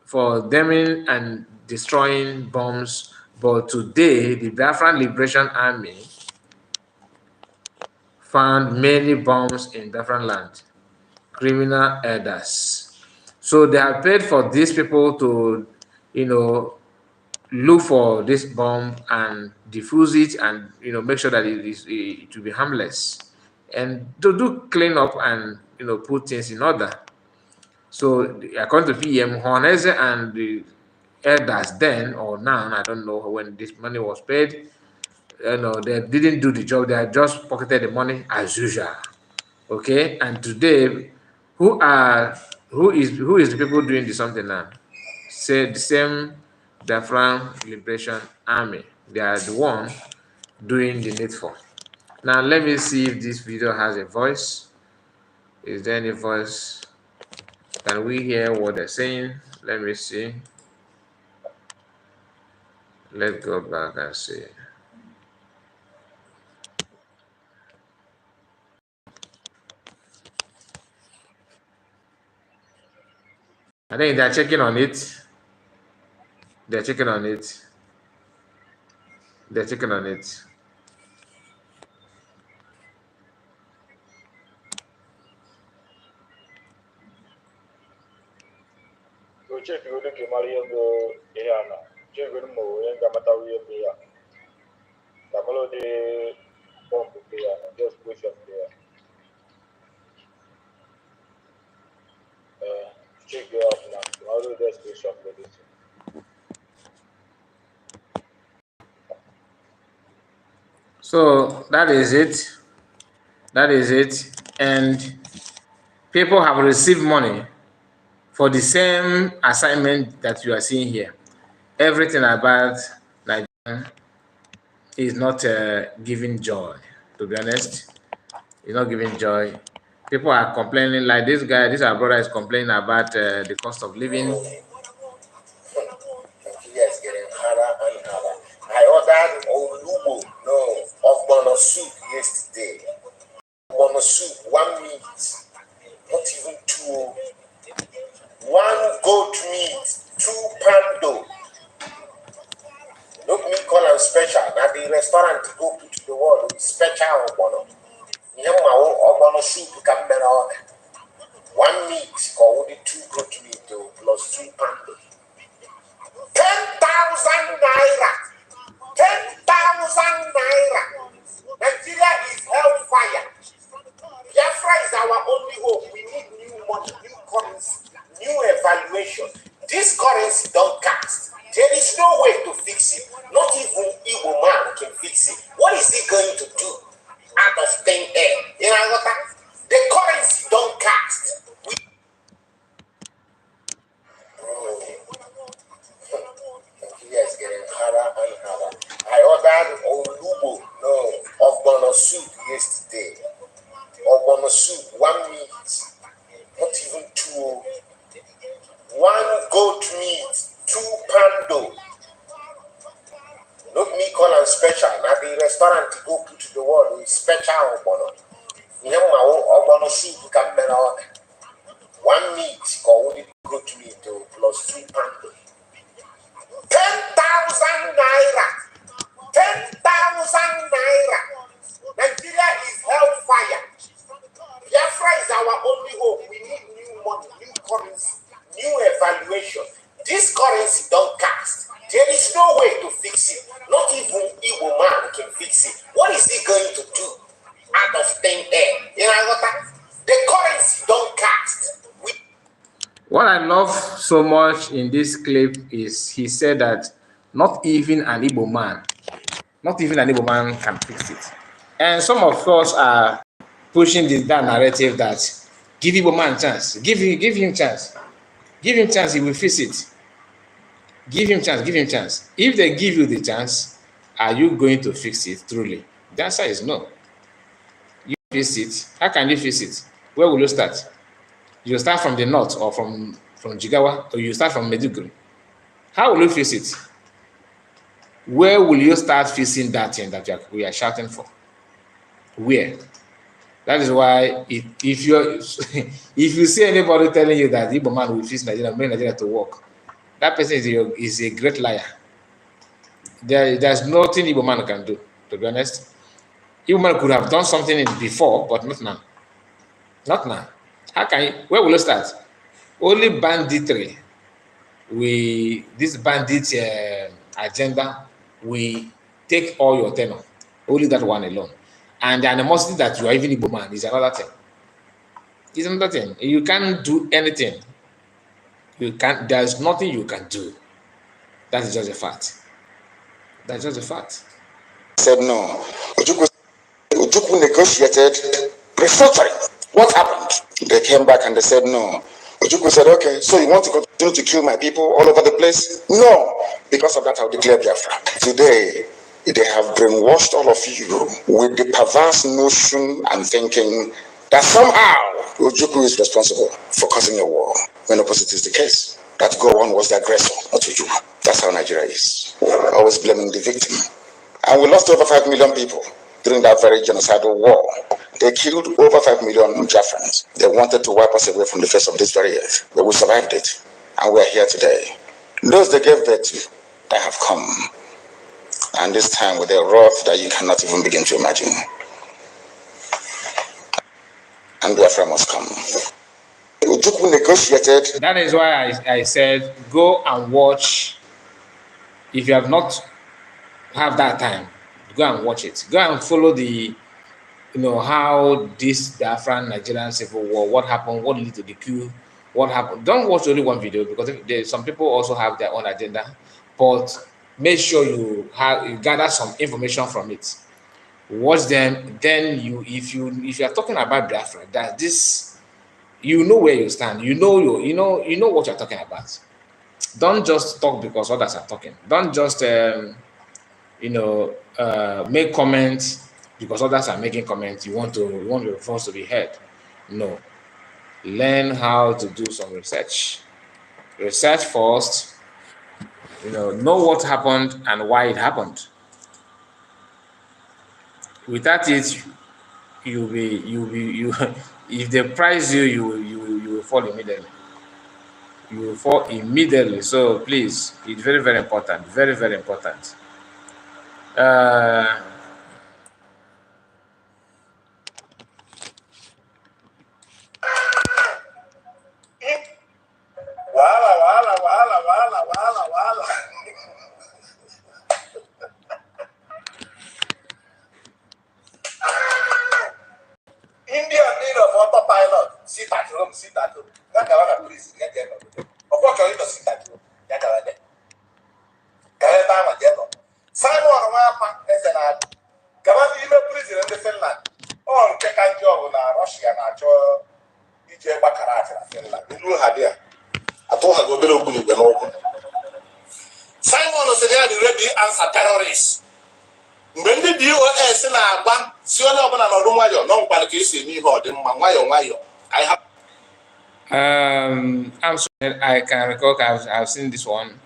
for deming and destroying bombs. But today, the Biafran Liberation Army found many bombs in Biafran land, criminal elders. So they have paid for these people to, look for this bomb and defuse it and, make sure that it will be harmless and to do clean up and, put things in order. So according to PM, Horneze and the elders then or now, I don't know when this money was paid, they didn't do the job. They had just pocketed the money as usual. Okay, and today, who is the people doing the something now? Say the same Biafran Liberation Army. They are the one doing the needful. Now let me see if this video has a voice. Is there any voice? Can we hear what they're saying? Let me see. Let's go back and see. I think they're checking on it. They're checking on it. They're checking on it. Check you look at Mario Diana. Check with Mo and Gamatawi Bia. Tamalo de Bomb Bia, just push up there. Check you out now. Tomorrow just push up with it. So that is it. That is it. And people have received money for the same assignment that you are seeing here. Everything about Nigeria is not giving joy, to be honest. It's not giving joy. People are complaining, like this guy, our brother is complaining about the cost of living. Yes, getting harder and harder. I ordered Olubo, Ogbono soup yesterday. Ogbono soup, 1 meat, not even 2. 1 goat meat, 2 pando. Look me call them special. Now the restaurant to go to the world is special Ogbono. Ogbono soup can be order. 1 meat, called 2 goat meat plus 2 pando. 10,000 naira. 10,000 naira. Nigeria is hellfire. Biafra is our only hope. We need new money, new currency, new evaluation. This currency don't cast. There is no way to fix it. Not even Igbo man can fix it. What is he going to do out of thin air? You know what? The currency don't cast. Yes, getting harder and harder. I ordered Olubo, Ogbono soup yesterday. Ogbono soup, 1 meat, not even 2. 1 goat meat, 2 pando. Look me call them special. Now the restaurant to go to the world is special Ogbono. Ogbono soup can be order. 1 meat, called goat meat plus 2 pando. 10,000 naira. 10,000 naira. Nigeria is hellfire. Biafra is our only hope. We need new money, new currency, new evaluation. This currency don't cast. There is no way to fix it. Not even Igbo man can fix it. What is he going to do out of thin air? You know what? The currency don't cast. What I love so much in this clip is he said that not even an Igbo man can fix it. And some of us are pushing that narrative that give Igbo man a chance, give him chance. Give him chance, he will fix it. Give him chance. If they give you the chance, are you going to fix it truly? The answer is no. You fix it. How can you fix it? Where will you start? You start from the north or from Jigawa, or you start from Meduguri. How will you fix it? Where will you start fixing that thing that we are shouting for? Where? That is why if you see anybody telling you that the Igbo man will fix Nigeria, make Nigeria to work, that person is a great liar. There's nothing Igbo man can do, to be honest. Igbo man could have done something before, but not now. Not now. How can you? Where will you start? Only banditry. This bandit agenda, we take all your tenor. Only that one alone. And the animosity that you are even Igbo man is another thing. It's another thing. You can't do anything. You can't. There's nothing you can do. That is just a fact. That's just a fact. Said no. Ojukwu negotiated restructuring. What happened? They came back and they said no. Ojukwu said, okay, so you want to continue to kill my people all over the place? No. Because of that, I'll declare Biafra. Today, they have brainwashed all of you with the perverse notion and thinking that somehow Ojukwu is responsible for causing a war, when opposite is the case. That Gowon was the aggressor, not Ojukwu. That's how Nigeria is. Always blaming the victim. And we lost over 5 million people during that very genocidal war. They killed over 5 million Biafrans. They wanted to wipe us away from the face of this very earth. But we survived it. And we are here today. Those they gave birth to, they have come. And this time with a wrath that you cannot even begin to imagine. And Biafra must come. Ojukwu negotiated. That is why I said, go and watch. If you have not have that time, go and watch it. Go and follow the, how this Biafran Nigerian civil war, what happened, what led to the coup, what happened. Don't watch only one video, because some people also have their own agenda. But make sure you gather some information from it. Watch them. Then if you are talking about Biafra, that this, you know where you stand. You know what you're talking about. Don't just talk because others are talking. Don't just make comments because others are making comments. You want your voice to be heard. No. Learn how to do some research. Research first. Know what happened and why it happened. Without it, if they prize you, you will fall immediately. You will fall immediately. So please, it's very, very important. Very, very important. India need of autopilot. Sit at home. That's our police. Of what can you sit at home? Simon Wapa is an ad. Gavati president of Finland. Oh, check out job na Russia na cho ije bakarate na Finland. Ilu hadia. Ato ha go belo gulu be no. Simon was the ready answer terrorists. When the DOS na agba si onye obana no nwayo no nkwa ka esi eme ihe odimma nwayo. I have I'm sorry, I can recall I've seen this one.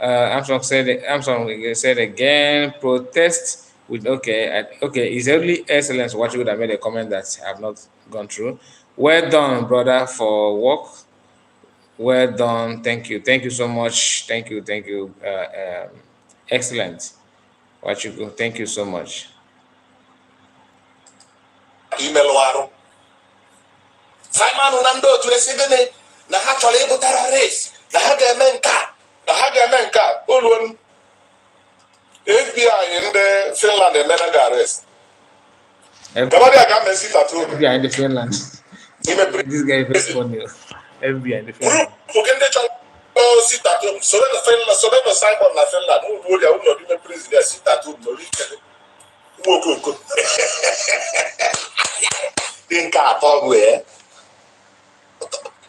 Armstrong said again, protest with okay, His Early Excellence what you would have made a comment that I have not gone through. Well done, brother, for work. Well done. Thank you so much. Thank you. Excellent. What you go. Thank you so much. email Simon Unando to a na ha chọrọ ịbụtara race na ha ga-eme nka olu FBI ndị Finland emere ga arrest gabadị aga mesi tattoo FBI in the Finland. This guy is very funny. FBI in the Finland group ndị chọrọ si tattoo so na Simon na Finland olu ya ụlọ dị president si tattoo no ikele nwoke dị nka atọ gwe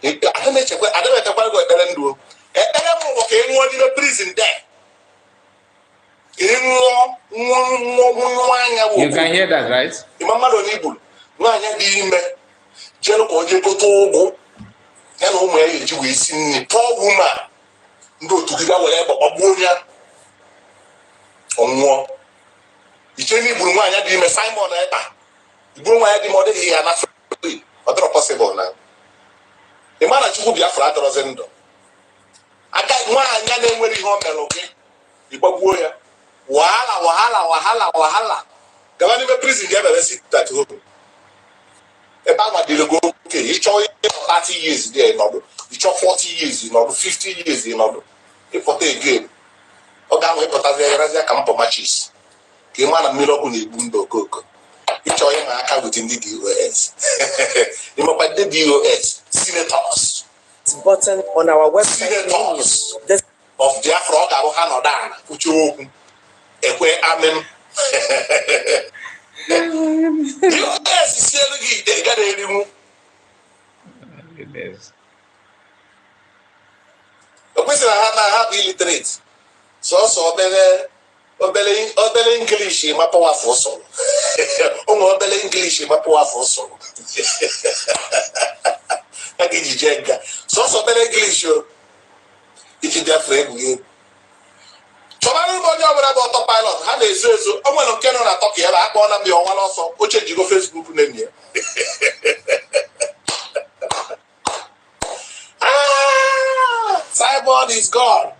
I don't go ekpere ndụ ekpere m bụ ka ị nwụọ n'ime prison there. You can hear that, right? Mmadụ n'Igbo nwaanyị dị ime jelu ka onye gote ụgwụ ya na ụmụ ya eji wee si nri pụọ ọgwụ ndị otu gị were gbagbuo ya ọnwụọ iche na igburu nwaanyị dị ime Simon Ekpa igburu nwaanyị dị ime ọ dịghị ya na ọ dịrọ possible na ịma na Chukwu Biafra adọrọzi ndụ Aka nwaanyị na-enwere ihe o mere oke ịgbagbuo ya wahala gaba n'ime prison ga-emere sit at home ebe a nwadịrị gị oke ịchọ 30 years dị nọdụ ịchọ 40 years nọdụ 50 years nọdụ ịpụta again ọ ga-ahụ ịpụtazi erazia ka mpọ machis ka ị ma na mmiri ọkụ na-egbu ndị okoko ịchọ ịma aka with ndị DOS ịmakwa ndị DOS senators button on our website senators of Biafra ọ ga-abụ ha nọdụ ala kwuchie okwu ekwe amen DOS sielu gị ide gara erinwu o kwesịrị ha bụ illiterate sọsọ obere English ma powerful sọrọ ụmụ obere English ma powerful sọrọ a ga-eji jee nga sọsọ obere English iji Biafra egwuregwu chọbara ụmụ onye ọbụla bụ ọtọ pilot ha na-ezo ezo o nwere nke nọ na Turkey ebe akpọọ na mbi ọnwa n'ọsọ oche jigo Facebook na-enye Simon is gone.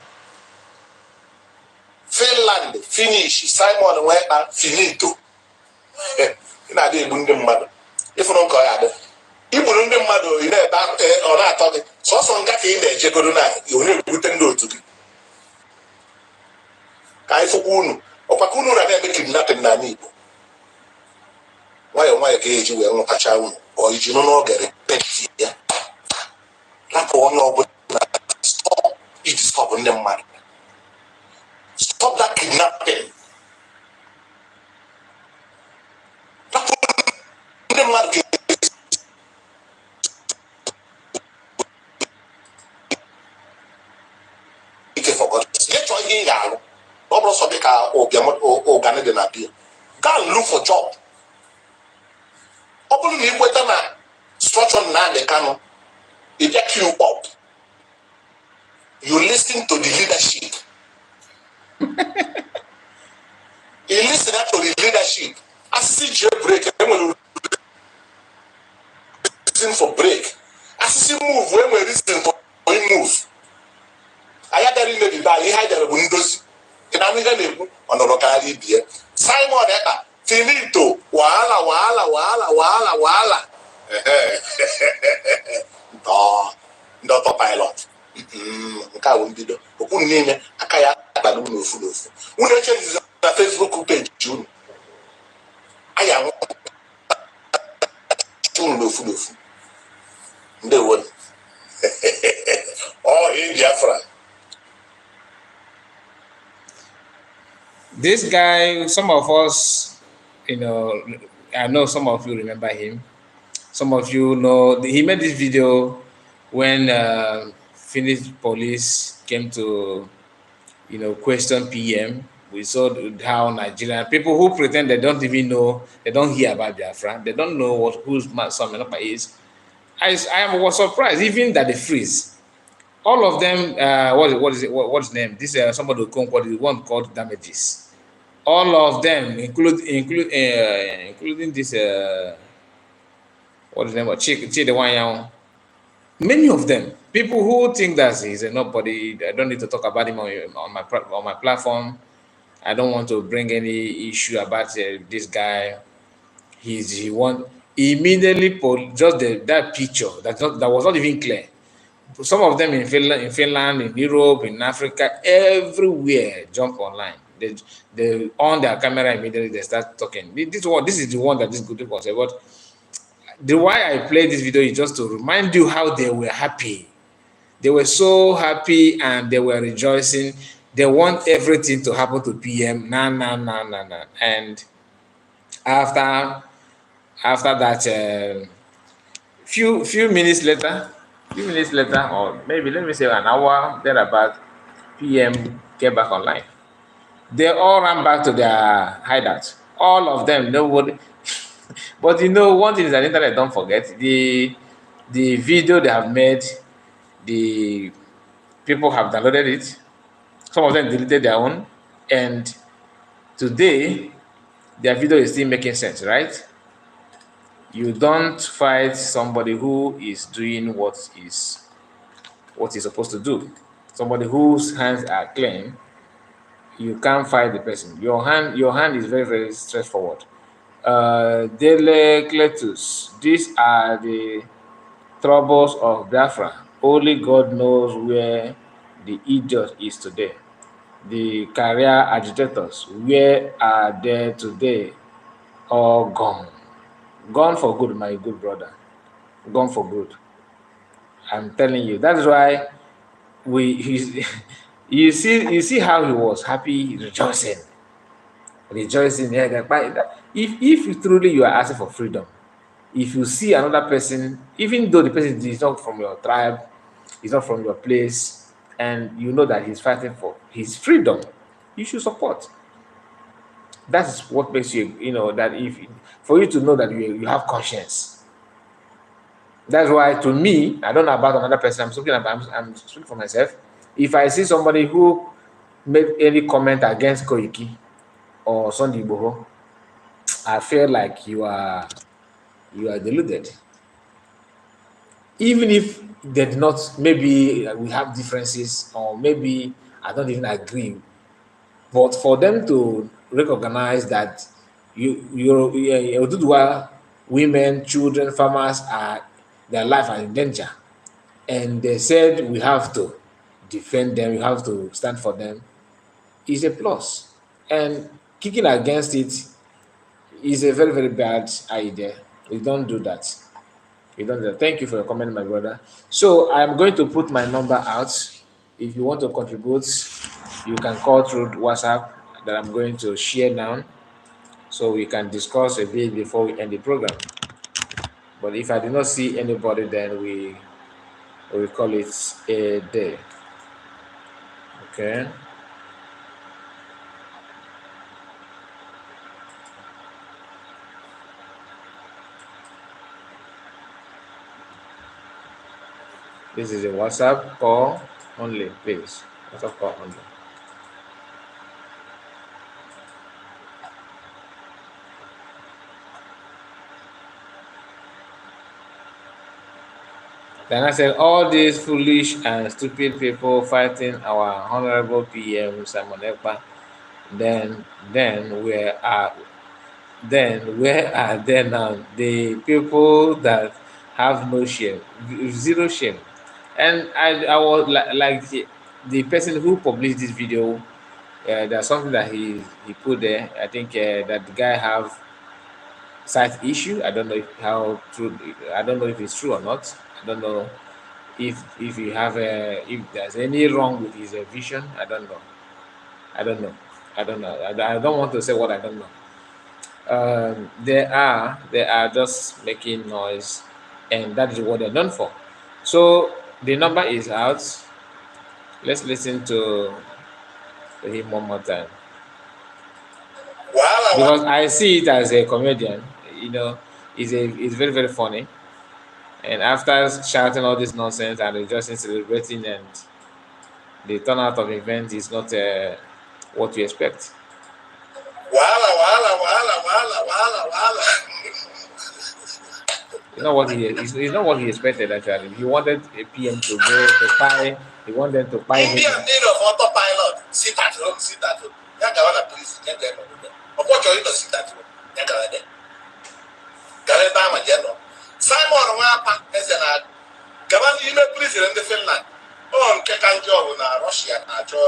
Finland finish Simon wee finito ị na-adị egbu ndị mmadụ ịfụrụ nke ọ ya adị igburu ndị mmadụ ị na-ebe ọ na-atọ gị sọsọ nga ka ị na-ejegoro na ị na-ebute ndị otu gị ka anyị fụkwa unu ọkwa ka unu na-eme kidnapping n'ala Igbo nwayọọ nwayọọ ka eji wee nwụtacha unu ọ iji nụ n'oge repenti ya rapụ onye ọbụla stop iji stop ndị mmadụ stop that kidnapping rapụ ndị mmadụ ike fọgọt ya chọọ ihe ị ga-alụ ọ bụrụ sọ dị ka ụganị dị na bia go and look for job ọ bụrụ na ị kweta na structure Nnamdi Kanu ị bịa queue up you listen to the leadership you listen to the leadership asịsị ji break enwere reason for break asịsị move enwere reason for move anya dara imebiba ihe anyị dara bụ ndozi na ihe na-ekwu ọnọrọ karịa ibie Simon Ekpa finito wahala ndị ọtọ pilot nke a bụ mbido okwu niile aka ya akpado n'ofu unu echezizi na Facebook page unu aya nwụ unu n'ofu ndewo ọ Biafra. This guy, some of us, I know some of you remember him. Some of you know he made this video when Finnish police came to, question PM. We saw how Nigerian people who pretend they don't even know, they don't hear about Biafra, they don't know whose son is. I was surprised even that they freeze. All of them, what's his name? This somebody who called the one called Damages. All of them, including this what is the name of the one. Many of them, people who think that he's a nobody. I don't need to talk about him on my platform. I don't want to bring any issue about this guy. He want immediately just that picture that was not even clear. Some of them in Finland, in Europe, in Africa, everywhere jump online. They on their camera immediately. They start talking. This is the one that this good people say. But the why I played this video is just to remind you how they were happy. They were so happy and they were rejoicing. They want everything to happen to PM. Nah. And after that, few minutes later, or maybe let me say an hour thereabout, PM came back online. They all ran back to their hideouts. All of them, nobody. But one thing is that internet don't forget the video they have made. The people have downloaded it. Some of them deleted their own, and today their video is still making sense, right? You don't fight somebody who is doing what is supposed to do. somebody whose hands are clean, you can't fight the person. Your hand is very, very straightforward. Delecletus. These are the troubles of Biafra. Only God knows where the idiot is today. The career agitators, where are they today? All gone. Gone for good, my good brother. Gone for good. I'm telling you. That is why he's you see how he was happy, rejoicing. Yeah, if truly you are asking for freedom, if you see another person, even though the person is not from your tribe, is not from your place, and you know that he's fighting for his freedom, you should support. That's what makes you, that if for you to know that you have conscience. That's why, to me, I don't know about another person. I'm speaking for myself. If I see somebody who made any comment against Koiki or Sunday Igboho, I feel like you are deluded. Even if they did not, maybe we have differences, or maybe I don't even agree, but for them to recognize that Oduduwa women, children, farmers their life are in danger, and they said we have to defend them, we have to stand for them, is a plus. And kicking against it is a very, very bad idea. We don't do that. We don't do that. Thank you for your comment, my brother. So I'm going to put my number out. If you want to contribute, you can call through WhatsApp that I'm going to share now, so we can discuss a bit before we end the program. But if I do not see anybody, then we will call it a day. Okay. This is a WhatsApp call only, please. WhatsApp call only. Then I said, all these foolish and stupid people fighting our honorable PM Simon Ekpa, then where are they now? The people that have no shame, zero shame. And I was like the person who published this video. There's something that he put there. I think that the guy have sight issue. I don't know how true. I don't know if it's true or not. I don't know if you have if there's any wrong with his vision. I don't know. I don't know. I don't want to say what I don't know. They are just making noise, and that is what they're done for. So the number is out. Let's listen to him one more time, because I see it as a comedian. It's very, very funny. And after shouting all this nonsense and rejoicing, celebrating, and the turnout of event is not what you expect. It's not what it's not what he expected, actually. He wanted a PM to go to spy. He wanted to buy him. Indian need of autopilot. Sit at home. Yagawala, please. Unfortunately, to sit at home. Yagawala. Galeba Majeno. Simon Wapa is an Gavan email president in Finland. Oh, Kekanjo na Russia, Najo,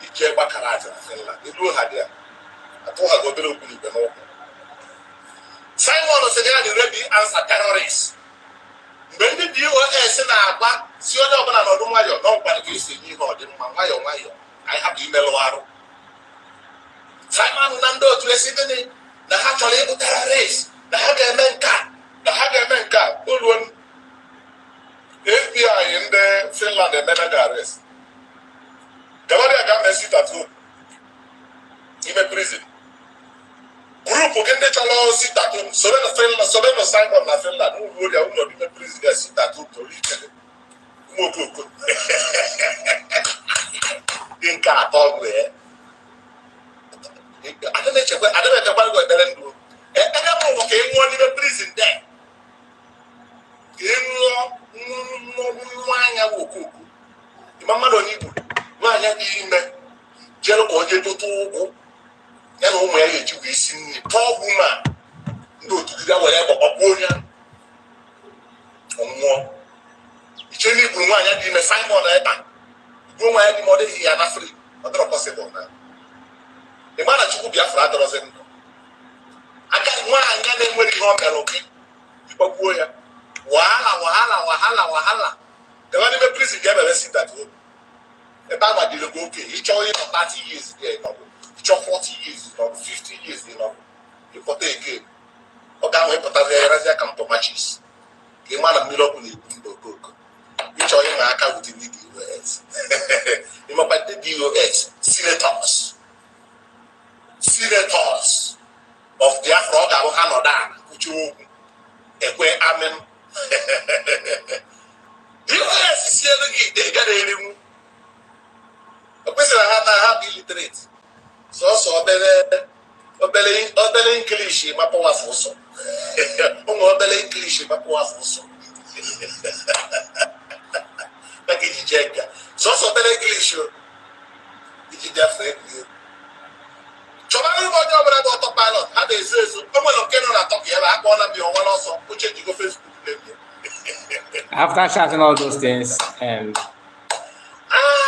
Ije Bakarat in Finland. They do have there. I told her go below the Simon was the ready answer terrorists. When the DOS in our back, Siono Banano, no one is in you or the Mayo. I have email Waro. Simon Nando to a city, the actually terrorists, the Hagamanka, Ulun FBI in the Finland and then arrest. Gavaria got a seat at home. In a prison. Group who can sit at home. So then the Simon na Finland, who would have not been president sit at home to reach in car dog way. I don't know what they're doing. And I'm okay, one in a prison there. In Mama don't need edote ụgwụ ya na ụmụ ya ga-eji wee isi nri tọọ woman ndị otu gị were ọkpọkpọ onye ọnwụọ iche na igburu nwaanyị dị ime Simon Eta igburu nwaanyị dị ime ọ dịghị ya na free ọ dịrọ pọsịbụl na ịma na Chukwu Biafra adọrọzi ndụ aka nwaanyị na-enwere ihe ọ mere oke ịgbagbuo ya wahala ebe n'ime prison ga-emere si that home ebe a gbadiri gị oke ịchọ onye nọ 30 years ịnọbụ ịchọ 40 years ịnọbụ 50 years ịnọbụ ịpụta eke ọ ga-ahụ ịpụtazi ya razi aka mpọ machis ka ị ma na mmiri ọkụ na-ebu mba okoko ịchọ onye nwe aka wute ndị DOS ịmakwa ndị DOS senators of Biafra ọ ga-abụ ha nọdụ ala kwuchi okwu ekwe amen DOS sielu gị ite gara erinwu o kwesịrị ha na ha bụ illiterate sọsọ obere English mapụwafụ ụsọ ụmụ obere English mapụwafụ ụsọ maka ijiji ega sọsọ obere English ijiji afọ egwu chọbara ụmụ onye ọbụla bụ ọtọ pilot ha na-ezo ezo o nwere nke nọ na Turkey ebe akpọọla m ya ọnwa n'ọsọ uche jigo Facebook na-eme. After shouting all those things, and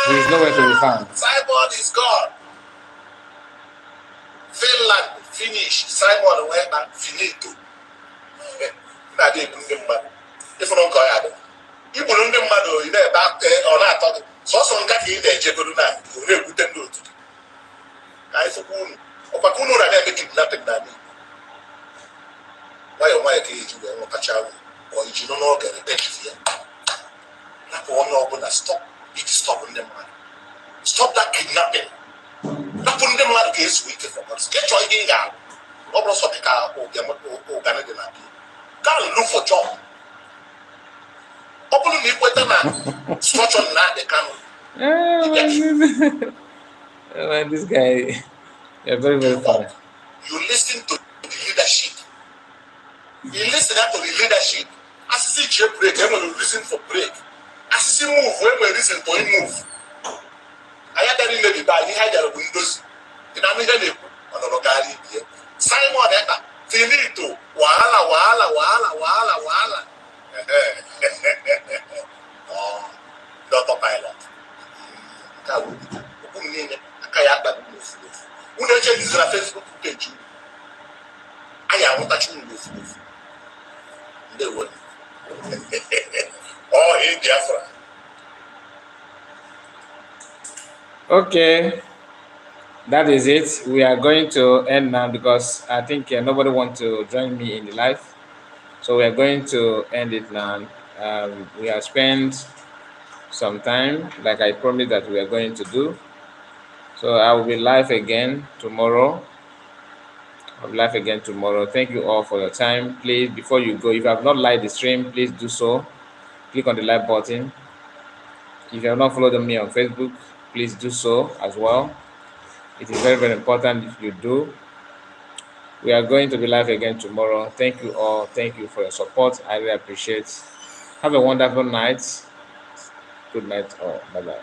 he is nowhere to be found. Simon is gone. Finland finish. Simon went back finito. Na dey ndị mmadụ. Ifuru nke ọya dị. Igburu ndị mmadụ ị na-ebe ọ na-atọ gị. Sọsọ nka ka ị na-ejegoro na ọ na-egbute ndị otu gị. Ka anyị fụkwa unu. Ọkwa ka unu na-eme kidnapping na anyị. Nwayọọ nwayọọ ka eji wee nwetacha unu. Or you don't know get repetitive here. Stop them, man. Stop that kidnapping. Not putting them like case week for us. Get your idea. Almost what the car or Canada. Go and look for job. Open the equator structure not the canon. Man, this guy, you're very, very funny. You listen to the leadership. You listen to the leadership. As you see break, I'm going to reason for break. As you see move, when we reason for him move. I had that in the bag, he had the windows. In a minute, on the locality. Simon Eta, finito, wala. Oh, not a pilot. Unache is a Facebook page. I am touching this. They would. Oh, in Biafra. Okay, that is it. We are going to end now because I think nobody wants to join me in the live. So we are going to end it now. We have spent some time, like I promised that we are going to do. So I will be live again tomorrow. Thank you all for your time. Please, before you go, if you have not liked the stream, please do so. Click on the like button. If you have not followed me on Facebook, please do so as well. It is very, very important if you do. We are going to be live again tomorrow. Thank you all. Thank you for your support. I really appreciate it. Have a wonderful night. Good night all. Bye-bye.